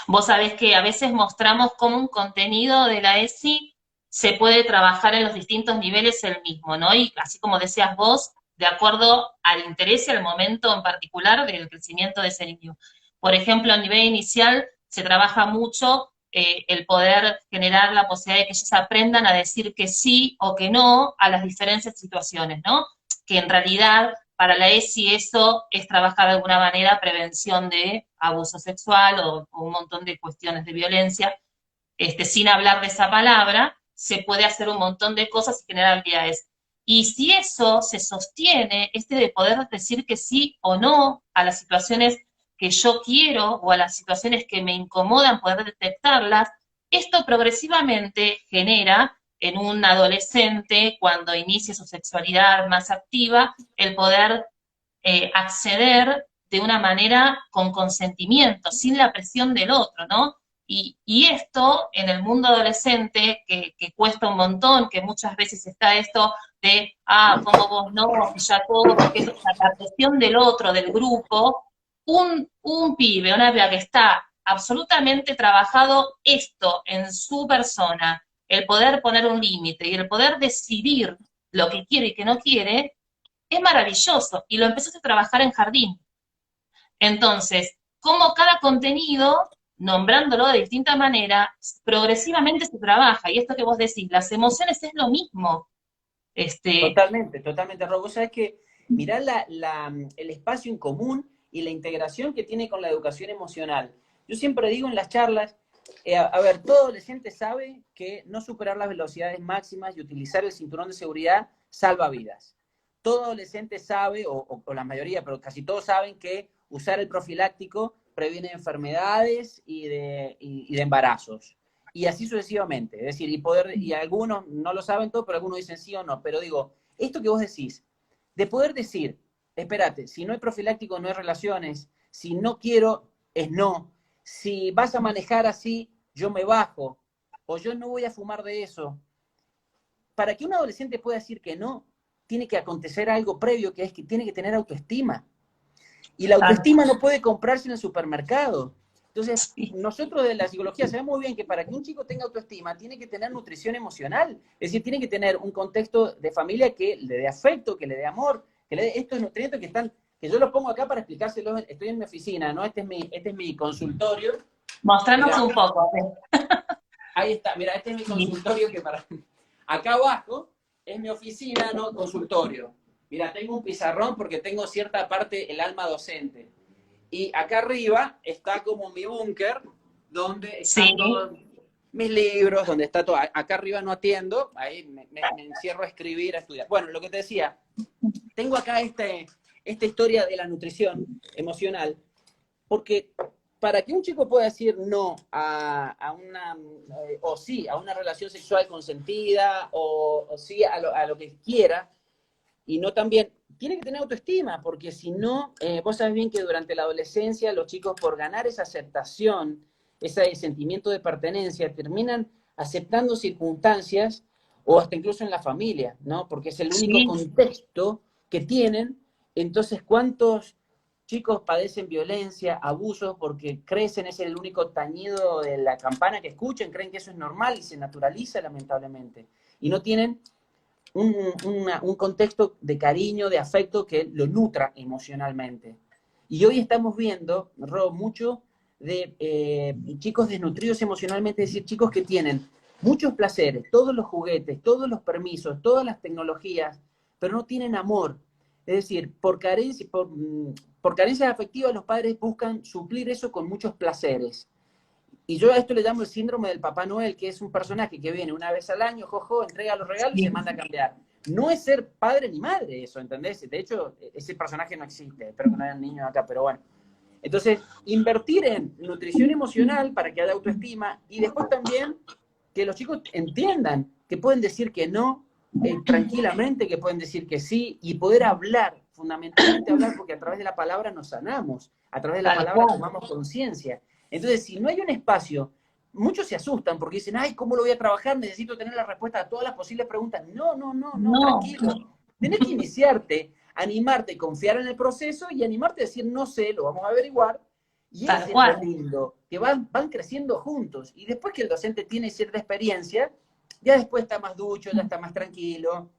Vos sabés que a veces mostramos cómo un contenido de la ESI se puede trabajar en los distintos niveles el mismo, ¿no? Y así como decías vos, de acuerdo al interés y al momento en particular del crecimiento de ese niño. Por ejemplo, a nivel inicial se trabaja mucho el poder generar la posibilidad de que ellos aprendan a decir que sí o que no a las diferentes situaciones, ¿no? Que en realidad para la ESI eso es trabajar de alguna manera prevención de abuso sexual o un montón de cuestiones de violencia. Sin hablar de esa palabra, se puede hacer un montón de cosas y generar habilidades. Y si eso se sostiene, de poder decir que sí o no a las situaciones que yo quiero o a las situaciones que me incomodan, poder detectarlas, esto progresivamente genera en un adolescente, cuando inicia su sexualidad más activa, el poder acceder de una manera con consentimiento, sin la presión del otro, ¿no? Y esto en el mundo adolescente, que cuesta un montón, que muchas veces está esto de, como vos no, ya todo, porque es la presión del otro, del grupo, un pibe, una piba que está absolutamente trabajado esto en su persona, el poder poner un límite y el poder decidir lo que quiere y que no quiere, es maravilloso. Y lo empezaste a trabajar en jardín. Entonces, como cada contenido, nombrándolo de distinta manera, progresivamente se trabaja. Y esto que vos decís, las emociones es lo mismo. Este, Totalmente, totalmente, Rob. Vos sabés que mirá el espacio en común y la integración que tiene con la educación emocional. Yo siempre digo en las charlas, a ver, todo adolescente sabe que no superar las velocidades máximas y utilizar el cinturón de seguridad salva vidas. Todo adolescente sabe, o la mayoría, pero casi todos saben que usar el profiláctico previene enfermedades y de embarazos. Y así sucesivamente. Es decir, y algunos no lo saben todo, pero algunos dicen sí o no. Pero digo, esto que vos decís, de poder decir, espérate, si no hay profiláctico no hay relaciones, si no quiero es no, si vas a manejar así, yo me bajo, o yo no voy a fumar de eso. Para que un adolescente pueda decir que no, tiene que acontecer algo previo, que es que tiene que tener autoestima. Y la autoestima no puede comprarse en el supermercado. Entonces, nosotros de la psicología sabemos muy bien que para que un chico tenga autoestima tiene que tener nutrición emocional, es decir, tiene que tener un contexto de familia que le dé afecto, que le dé amor, que le dé estos nutrientes que yo los pongo acá para explicárselos. Estoy en mi oficina, ¿no? Este es mi consultorio. mostrarnos Mirá, un poco. ahí está, mira, este es mi consultorio acá abajo es mi oficina, no consultorio. Mira, tengo un pizarrón porque tengo cierta parte el alma docente. Y acá arriba está como mi búnker, donde Sí, están todos mis libros, donde está todo. Acá arriba no atiendo, ahí me encierro a escribir, a estudiar. Bueno, lo que te decía, tengo acá esta historia de la nutrición emocional, porque para que un chico pueda decir no o sí, a una relación sexual consentida, o sí a lo que quiera, y no también, tiene que tener autoestima, porque si no, vos sabés bien que durante la adolescencia los chicos por ganar esa aceptación, ese sentimiento de pertenencia, terminan aceptando circunstancias o hasta incluso en la familia, ¿no? Porque es el único Sí, contexto que tienen. Entonces, ¿cuántos chicos padecen violencia, abusos, porque crecen, es el único tañido de la campana que escuchan, creen que eso es normal y se naturaliza lamentablemente? Y no tienen un contexto de cariño, de afecto que lo nutra emocionalmente. Y hoy estamos viendo, Rob, mucho de chicos desnutridos emocionalmente, es decir, chicos que tienen muchos placeres, todos los juguetes, todos los permisos, todas las tecnologías, pero no tienen amor. Es decir, por carencias afectivas los padres buscan suplir eso con muchos placeres. Y yo a esto le llamo el síndrome del Papá Noel, que es un personaje que viene una vez al año, jojo, entrega los regalos y se sí, manda a cambiar. No es ser padre ni madre eso, ¿entendés? De hecho, ese personaje no existe. Espero que no hayan niños acá, pero bueno. Entonces, invertir en nutrición emocional para que haya autoestima y después también que los chicos entiendan que pueden decir que no tranquilamente, que pueden decir que sí y poder hablar, fundamentalmente hablar, porque a través de la palabra nos sanamos, a través de la tal palabra cual. tomamos conciencia. Entonces, si no hay un espacio, muchos se asustan porque dicen, ay, ¿cómo lo voy a trabajar? Necesito tener la respuesta a todas las posibles preguntas. No, no, no, no, No, tranquilo. Tenés que iniciarte, animarte, confiar en el proceso y animarte a decir, no sé, lo vamos a averiguar. Y tal ese es lo cual, lindo, que van creciendo juntos. Y después que el docente tiene cierta experiencia, ya después está más ducho, ya está más tranquilo,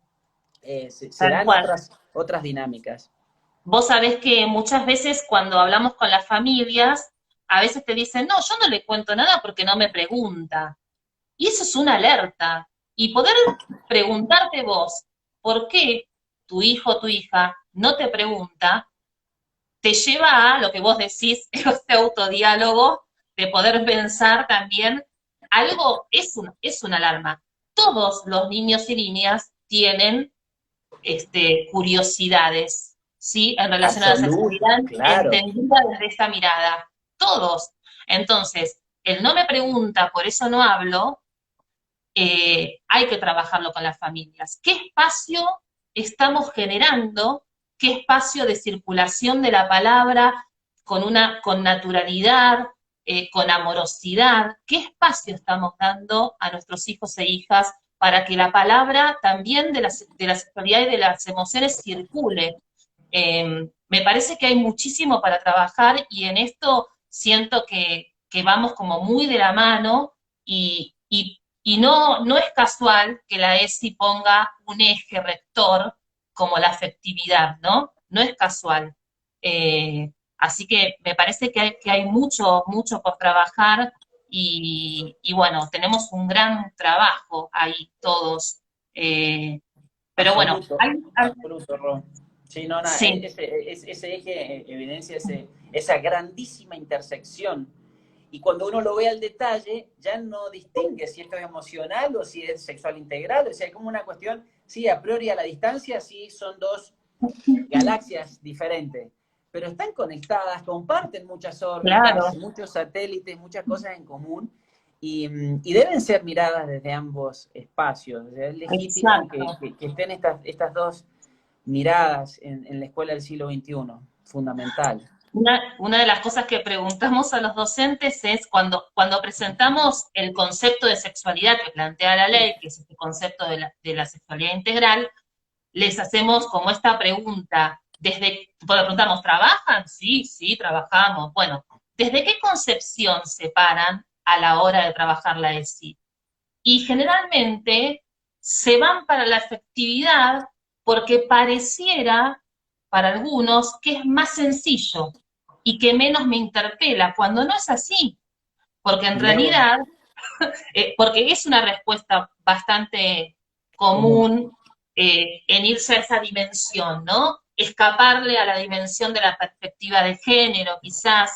se tal dan cual. otras dinámicas. Vos sabés que muchas veces cuando hablamos con las familias, a veces te dicen, no, yo no le cuento nada porque no me pregunta. Y eso es una alerta. Y poder preguntarte vos, ¿por qué tu hijo o tu hija no te pregunta? Te lleva a lo que vos decís, este autodiálogo, de poder pensar también, algo es una alarma. Todos los niños y niñas tienen curiosidades, ¿sí? En relación a la sexualidad, Absoluto, claro. entendida desde esta mirada. Todos. Entonces, el no me pregunta, por eso no hablo, hay que trabajarlo con las familias. ¿Qué espacio estamos generando? ¿Qué espacio de circulación de la palabra con naturalidad, con amorosidad? ¿Qué espacio estamos dando a nuestros hijos e hijas para que la palabra también de la sexualidad y de las emociones circule? Me parece que hay muchísimo para trabajar y en esto siento que vamos como muy de la mano y no, no es casual que la ESI ponga un eje rector como la afectividad, ¿no? No es casual. Así que me parece que hay mucho, mucho por trabajar y bueno, tenemos un gran trabajo ahí todos. Eh, pero bueno, Absoluto, hay, absoluto, Ron. Sí, no, no, sí, ese eje evidencia esa grandísima intersección. Y cuando uno lo ve al detalle, ya no distingue si esto es emocional o si es sexual integral. O sea, es como una cuestión, sí, a priori a la distancia, sí, son dos galaxias diferentes, pero están conectadas, comparten muchas órbitas, claro, muchos satélites, muchas cosas en común, y deben ser miradas desde ambos espacios. Es legítimo exacto. que estén estas dos miradas en la escuela del siglo XXI, fundamental. Una de las cosas que preguntamos a los docentes es cuando presentamos el concepto de sexualidad que plantea la ley, que es este concepto de la sexualidad integral, les hacemos como esta pregunta, pues le preguntamos, ¿trabajan? Sí, sí, trabajamos. Bueno, ¿desde qué concepción se paran a la hora de trabajar la ESI? Y generalmente se van para la efectividad porque pareciera para algunos que es más sencillo y que menos me interpela, cuando no es así, porque en Mirá vos, realidad, porque es una respuesta bastante común. común en irse a esa dimensión, ¿no? Escaparle a la dimensión de la perspectiva de género, quizás,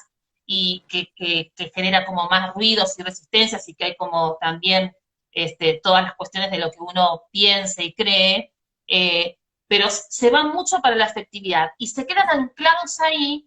y que genera como más ruidos y resistencias y que hay como también todas las cuestiones de lo que uno piensa y cree, eh, pero se va mucho para la afectividad y se quedan anclados ahí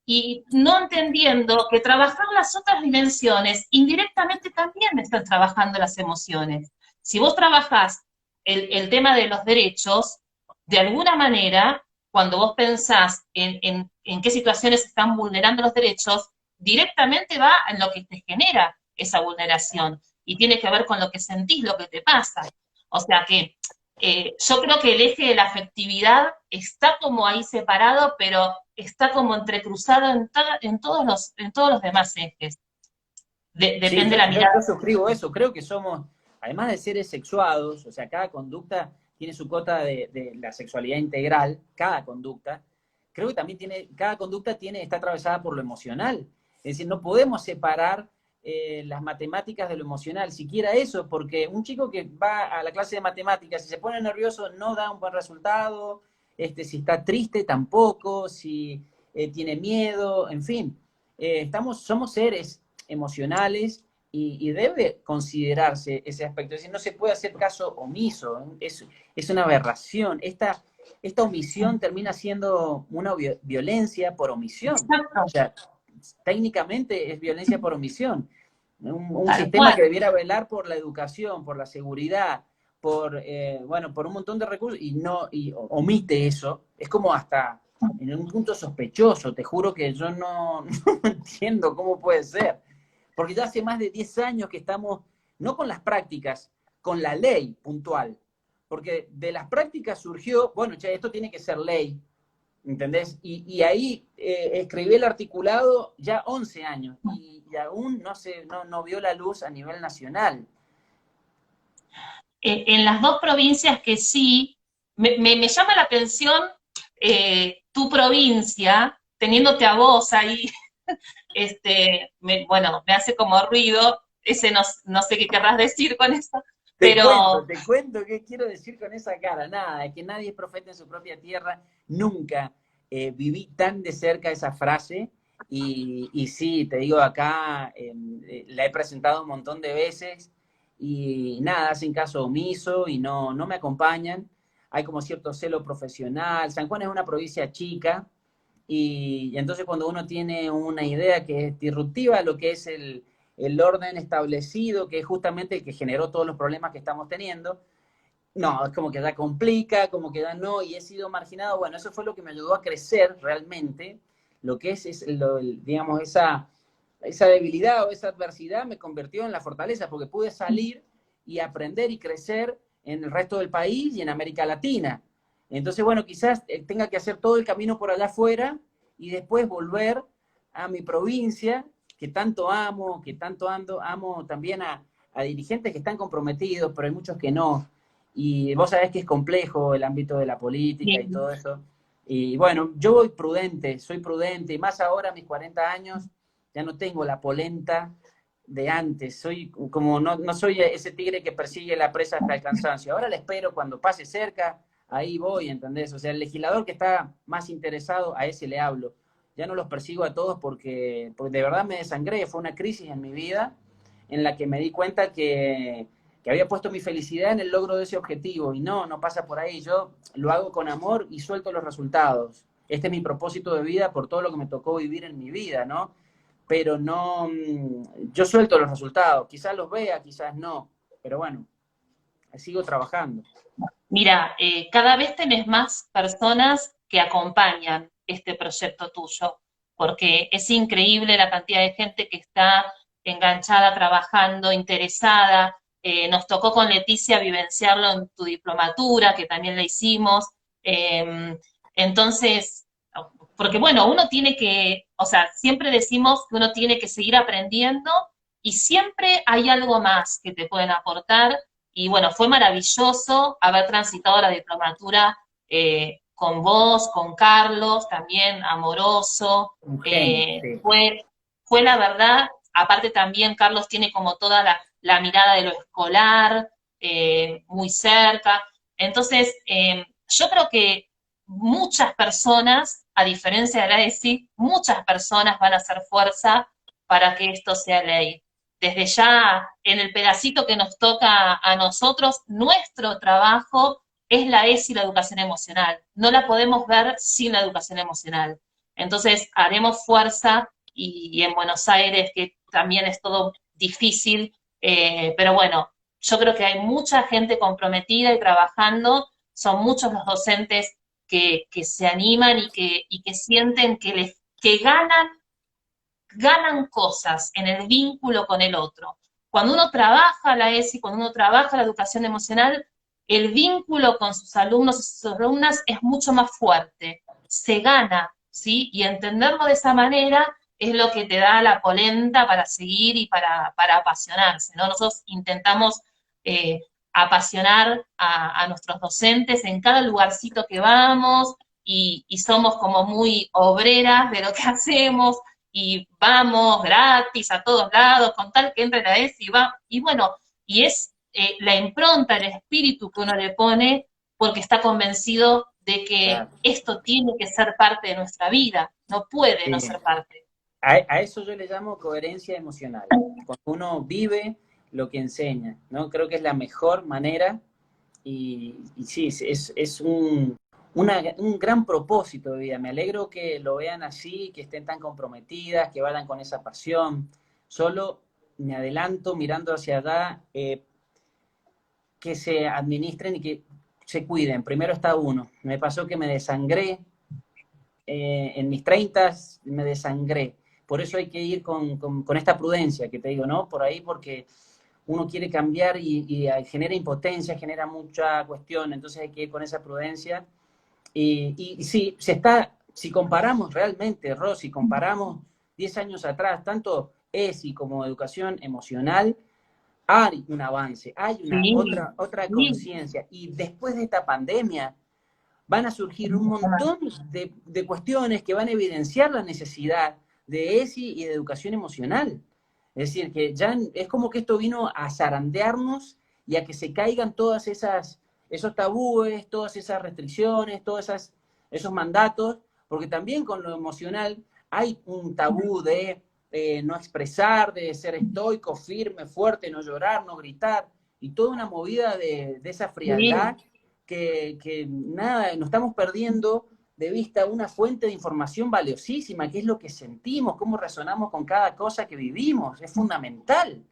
y no entendiendo que trabajar las otras dimensiones indirectamente también están trabajando las emociones. Si vos trabajás el tema de los derechos, de alguna manera, cuando vos pensás en qué situaciones están vulnerando los derechos, directamente va en lo que te genera esa vulneración. y tiene que ver con lo que sentís, lo que te pasa. O sea que yo creo que el eje de la afectividad está como ahí separado, pero está como entrecruzado en todos los demás ejes. Sí, Depende de yo, la yo, mirada. yo suscribo eso. Creo que somos, además de seres sexuados, o sea, cada conducta tiene su cota de la sexualidad integral, cada conducta. Creo que también cada conducta está atravesada por lo emocional. Es decir, no podemos separar las matemáticas de lo emocional, siquiera eso, porque un chico que va a la clase de matemáticas, si se pone nervioso, no da un buen resultado, si está triste tampoco, si tiene miedo, en fin. Somos seres emocionales y debe considerarse ese aspecto. Es decir, no se puede hacer caso omiso, es una aberración. Esta omisión termina siendo una violencia por omisión. O Exacto, sea, técnicamente es violencia por omisión. Un tal sistema cual. que debiera velar por la educación, por la seguridad, bueno, por un montón de recursos y omite eso. Es como hasta en un punto sospechoso. Te juro que yo no, no entiendo cómo puede ser. Porque ya hace más de 10 años que estamos, no con las prácticas, con la ley puntual. Porque de las prácticas surgió, bueno, che, esto tiene que ser ley, ¿entendés? Y ahí escribí el articulado ya 11 años y aún no vio la luz a nivel nacional. En las dos provincias que sí, me llama la atención tu provincia, teniéndote a vos ahí, bueno, me hace como ruido, ese no sé qué querrás decir con eso, pero Te cuento qué quiero decir con esa cara. Nada, es que nadie es profeta en su propia tierra. Nunca viví tan de cerca esa frase. Y sí, te digo, acá la he presentado un montón de veces y nada, hacen caso omiso y no me acompañan. Hay como cierto celo profesional. San Juan es una provincia chica y entonces cuando uno tiene una idea que es disruptiva a lo que es el orden establecido, que es justamente el que generó todos los problemas que estamos teniendo, no, es como que ya complica, como que ya no, y he sido marginado. Bueno, eso fue lo que me ayudó a crecer realmente, lo que digamos, esa debilidad o esa adversidad me convirtió en la fortaleza, porque pude salir y aprender y crecer en el resto del país y en América Latina. Entonces, bueno, quizás tenga que hacer todo el camino por allá afuera y después volver a mi provincia, que tanto amo, que tanto amo también a dirigentes que están comprometidos, pero hay muchos que no. Y vos sabés que es complejo el ámbito de la política y todo eso. Y bueno, yo soy prudente, y más ahora a mis 40 años, ya no tengo la polenta de antes, soy como, no soy ese tigre que persigue la presa hasta el cansancio, ahora la espero cuando pase cerca, ahí voy, ¿entendés? O sea, el legislador que está más interesado, a ese le hablo. Ya no los persigo a todos porque de verdad me desangré, fue una crisis en mi vida en la que me di cuenta que había puesto mi felicidad en el logro de ese objetivo y no pasa por ahí. Yo lo hago con amor y suelto los resultados. Este es mi propósito de vida por todo lo que me tocó vivir en mi vida, ¿no? Pero no, yo suelto los resultados. Quizás los vea, quizás no, pero bueno, sigo trabajando. mira, cada vez tenés más personas que acompañan este proyecto tuyo, porque es increíble la cantidad de gente que está enganchada, trabajando, interesada. Nos tocó con Leticia vivenciarlo en tu diplomatura, que también la hicimos. Eh, entonces, porque bueno, uno tiene que, o sea, siempre decimos que uno tiene que seguir aprendiendo y siempre hay algo más que te pueden aportar y bueno, fue maravilloso haber transitado la diplomatura con vos, con Carlos, también amoroso. Un genio, sí. Fue la verdad, aparte también Carlos tiene como toda la mirada de lo escolar, muy cerca. Entonces, yo creo que muchas personas, a diferencia de la ESI, muchas personas van a hacer fuerza para que esto sea ley desde ya en el pedacito que nos toca a nosotros, nuestro trabajo es la ESI y la educación emocional. No la podemos ver sin la educación emocional. Entonces haremos fuerza y en Buenos Aires, que también es todo difícil, pero bueno, yo creo que hay mucha gente comprometida y trabajando, son muchos los docentes que se animan y que sienten que ganan cosas en el vínculo con el otro. cuando uno trabaja la ESI, cuando uno trabaja la educación emocional, el vínculo con sus alumnos y sus alumnas es mucho más fuerte, se gana, ¿sí? Y entenderlo de esa manera es lo que te da la polenta para seguir y para apasionarse, ¿no? Nosotros intentamos apasionar a nuestros docentes en cada lugarcito que vamos y somos como muy obreras de lo que hacemos y vamos gratis a todos lados con tal que entre la ESI y bueno, y es la impronta, el espíritu que uno le pone porque está convencido de que Claro. esto tiene que ser parte de nuestra vida, no puede no Sí. ser parte. A eso yo le llamo coherencia emocional. Cuando uno vive lo que enseña, ¿no? Creo que es la mejor manera y sí, es un gran propósito de vida. Me alegro que lo vean así, que estén tan comprometidas, que vayan con esa pasión. Solo me adelanto mirando hacia allá, que se administren y que se cuiden. Primero está uno. Me pasó que me desangré, en mis 30 me desangré. Por eso hay que ir con esta prudencia que te digo, ¿no? Por ahí porque uno quiere cambiar y genera impotencia, genera mucha cuestión, entonces hay que ir con esa prudencia. Y sí, si comparamos realmente, Rosy, comparamos 10 años atrás, tanto ESI como educación emocional, hay un avance, hay una Sí, otra sí, conciencia. Y después de esta pandemia, van a surgir un montón de cuestiones que van a evidenciar la necesidad de ESI y de educación emocional. Es decir, que ya es como que esto vino a zarandearnos y a que se caigan todas esos tabúes, todas esas restricciones, esos mandatos, porque también con lo emocional hay un tabú de no expresar, de ser estoico, firme, fuerte, no llorar, no gritar, y toda una movida de esa frialdad sí, que nada, nos estamos perdiendo de vista una fuente de información valiosísima, que es lo que sentimos, cómo resonamos con cada cosa que vivimos, es fundamental.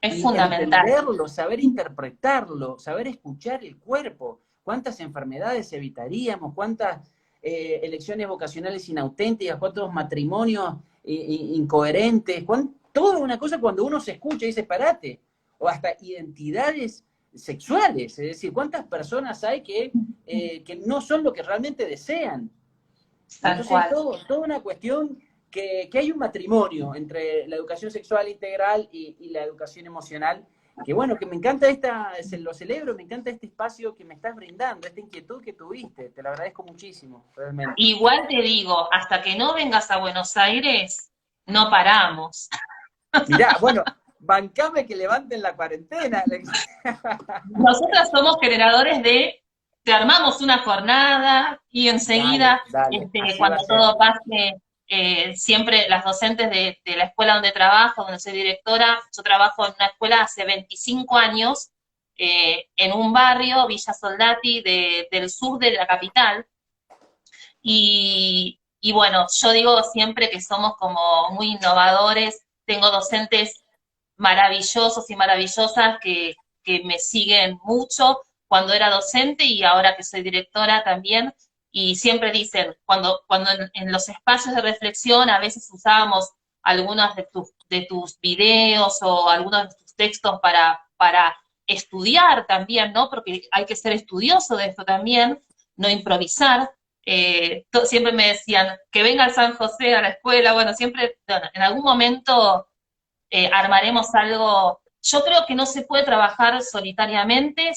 es Y fundamental. entenderlo, saber interpretarlo, saber escuchar el cuerpo, cuántas enfermedades evitaríamos, cuántas elecciones vocacionales inauténticas, cuántos matrimonios incoherentes, toda una cosa cuando uno se escucha y dice, parate, o hasta identidades sexuales, es decir, cuántas personas hay que no son lo que realmente desean. Tal Entonces, cual. toda una cuestión que hay un matrimonio entre la educación sexual integral y la educación emocional, que bueno, que me encanta lo celebro, me encanta este espacio que me estás brindando, esta inquietud que tuviste, te lo agradezco muchísimo, realmente. Igual te digo, hasta que no vengas a Buenos Aires, no paramos. Mirá, bueno, bancame que levanten la cuarentena. Nosotras somos generadores te armamos una jornada y Dale, enseguida, dale, así va a cuando ser. todo pase, siempre las docentes de la escuela donde trabajo, donde soy directora, yo trabajo en una escuela hace 25 años, en un barrio, Villa Soldati, del sur de la capital, y bueno, yo digo siempre que somos como muy innovadores, tengo docentes maravillosos y maravillosas que me siguen mucho cuando era docente y ahora que soy directora también, y siempre dicen, cuando en los espacios de reflexión a veces usábamos algunos de tus videos o algunos de tus textos para estudiar también, ¿no? Porque hay que ser estudioso de esto también, no improvisar. Siempre me decían que venga el San José a la escuela, bueno, siempre, bueno, en algún momento armaremos algo. Yo creo que no se puede trabajar solitariamente,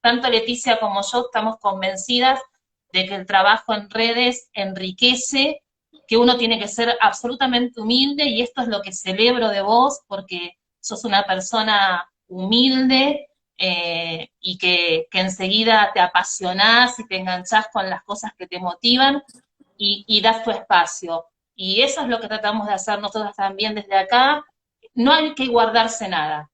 tanto Leticia como yo estamos convencidas de que el trabajo en redes enriquece, que uno tiene que ser absolutamente humilde y esto es lo que celebro de vos porque sos una persona humilde y que enseguida te apasionás y te enganchás con las cosas que te motivan y das tu espacio. Y eso es lo que tratamos de hacer nosotros también desde acá. No hay que guardarse nada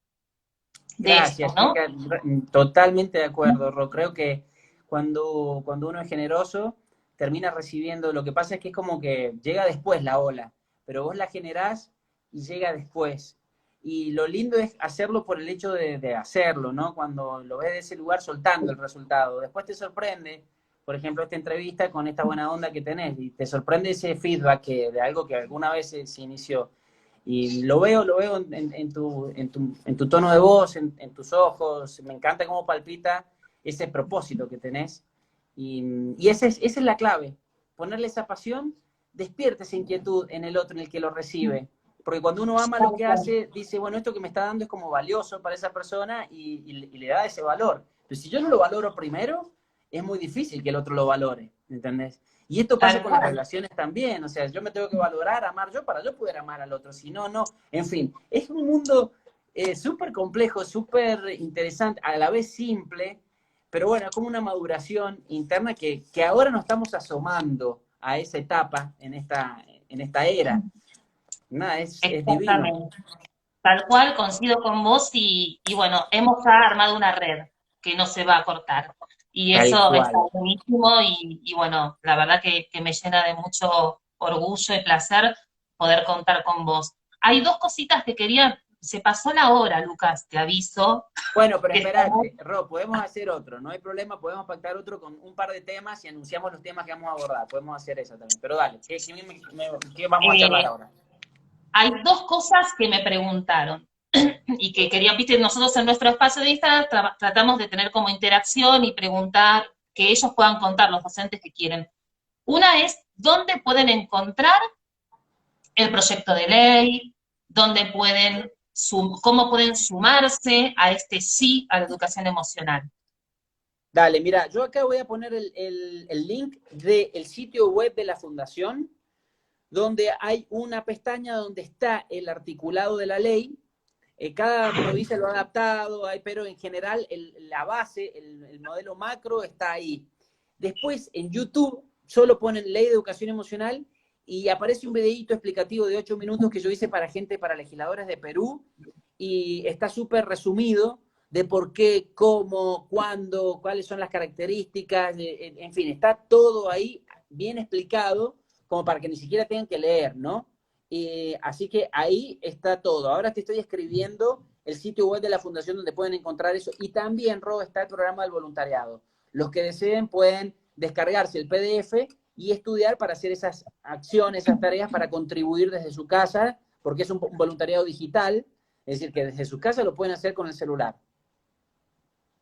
de esto, Gracias, ¿no? chica. Totalmente de acuerdo, Ro. Creo que cuando uno es generoso, termina recibiendo. Lo que pasa es que es como que llega después la ola, pero vos la generás y llega después. Y lo lindo es hacerlo por el hecho de hacerlo, ¿no? Cuando lo ves de ese lugar soltando el resultado. Después te sorprende, por ejemplo, esta entrevista con esta buena onda que tenés, y te sorprende ese feedback de algo que alguna vez se inició. Y lo veo en tu tono de voz, en tus ojos, me encanta cómo palpita ese propósito que tenés. Y esa es la clave, ponerle esa pasión, despierta esa inquietud en el otro, en el que lo recibe. Porque cuando uno ama lo que hace, dice, bueno, esto que me está dando es como valioso para esa persona y le da ese valor. Pero si yo no lo valoro primero, es muy difícil que el otro lo valore, ¿entendés? Y esto pasa Tal con las cual. relaciones también, o sea, yo me tengo que valorar, amar yo para yo poder amar al otro, si no, no. En fin, es un mundo súper complejo, súper interesante, a la vez simple, pero bueno, es como una maduración interna que ahora nos estamos asomando a esa etapa en esta era. Nada, es divino. Exactamente. Tal cual, coincido con vos y bueno, hemos ya armado una red que no se va a cortar. Y Tal eso está cual. buenísimo y bueno, la verdad que me llena de mucho orgullo y placer poder contar con vos. Hay dos cositas que quería, se pasó la hora, Lucas, te aviso, Bueno, pero que estamos, espérate, Ro, podemos hacer otro, no hay problema, podemos pactar otro con un par de temas y anunciamos los temas que vamos a abordar, podemos hacer eso también. Pero dale, ¿qué vamos a charlar eh, ahora? hay dos cosas que me preguntaron y que querían, viste, nosotros en nuestro espacio de Instagram tratamos de tener como interacción y preguntar, que ellos puedan contar, los docentes que quieren. Una es, ¿dónde pueden encontrar el proyecto de ley? ¿Dónde pueden, cómo pueden sumarse a este sí a la educación emocional? Dale, mira, yo acá voy a poner el link del sitio web de la Fundación, donde hay una pestaña donde está el articulado de la ley. Cada provincia lo ha adaptado, pero en general la base, el modelo macro está ahí. Después en YouTube solo ponen Ley de Educación Emocional y aparece un videíto explicativo de 8 minutos que yo hice para gente, para legisladores de Perú, y está súper resumido de por qué, cómo, cuándo, cuáles son las características, en fin, está todo ahí bien explicado, como para que ni siquiera tengan que leer, ¿no? Así que ahí está todo. Ahora te estoy escribiendo el sitio web de la Fundación donde pueden encontrar eso. Y también, Ro, está el programa del voluntariado. Los que deseen pueden descargarse el PDF y estudiar para hacer esas acciones, esas tareas, para contribuir desde su casa, porque es un voluntariado digital, es decir, que desde su casa lo pueden hacer con el celular.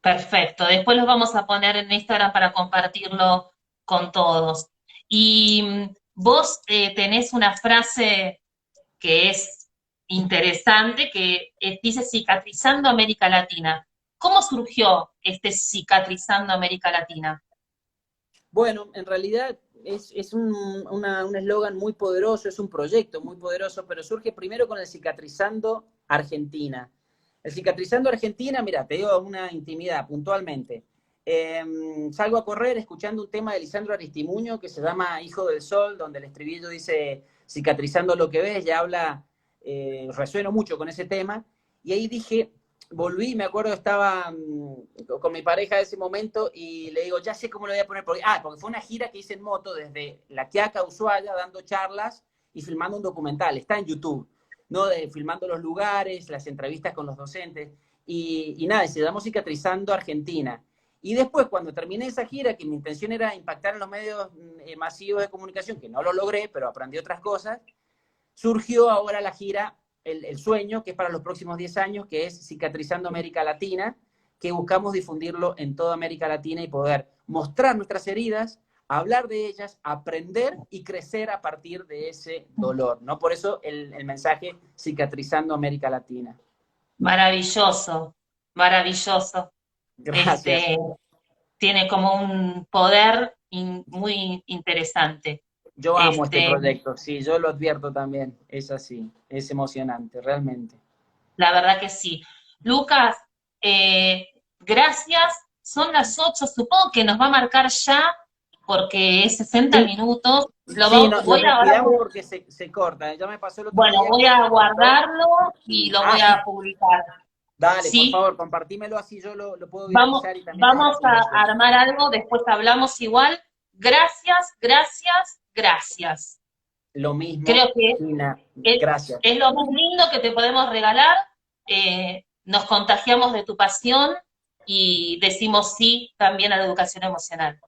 Perfecto, después los vamos a poner en Instagram para compartirlo con todos. Y vos tenés una frase que es interesante, que dice cicatrizando América Latina. ¿Cómo surgió este cicatrizando América Latina? Bueno, en realidad es un eslogan muy poderoso, es un proyecto muy poderoso, pero surge primero con el Cicatrizando Argentina. El Cicatrizando Argentina, mira, te digo una intimidad puntualmente. Salgo a correr escuchando un tema de Lisandro Aristimuño que se llama Hijo del Sol, donde el estribillo dice cicatrizando lo que ves, ya habla, resueno mucho con ese tema, y ahí dije, volví, me acuerdo, estaba con mi pareja en ese momento y le digo, ya sé cómo lo voy a poner, porque fue una gira que hice en moto desde La Quiaca a Ushuaia, dando charlas y filmando un documental, está en YouTube, ¿no? Filmando los lugares, las entrevistas con los docentes, y nada, se llamó Cicatrizando Argentina. Y después, cuando terminé esa gira, que mi intención era impactar en los medios masivos de comunicación, que no lo logré, pero aprendí otras cosas, surgió ahora la gira, el sueño, que es para los próximos 10 años, que es Cicatrizando América Latina, que buscamos difundirlo en toda América Latina y poder mostrar nuestras heridas, hablar de ellas, aprender y crecer a partir de ese dolor, ¿no? Por eso el mensaje Cicatrizando América Latina. Maravilloso, maravilloso. Gracias. Este, tiene como un poder muy interesante. Yo amo este Este, proyecto, sí, yo lo advierto también, es así, es emocionante, realmente. la verdad que sí. Lucas, gracias. Son las 8. Supongo que nos va a marcar ya, porque es 60 Sí, minutos. sí, nos Voy ahora, despidamos porque se corta. Ya me pasó el otro bueno, día voy que a se cortó. guardarlo y lo voy Sí, a publicar. dale, por ¿Sí? favor, compartímelo así yo lo puedo viralizar y también les Vamos explico a después. armar algo, después hablamos igual. Gracias, gracias, gracias. Lo mismo, Creo que Gina, es, gracias. es lo más lindo que te podemos regalar. Nos contagiamos de tu pasión y decimos sí también a la educación emocional.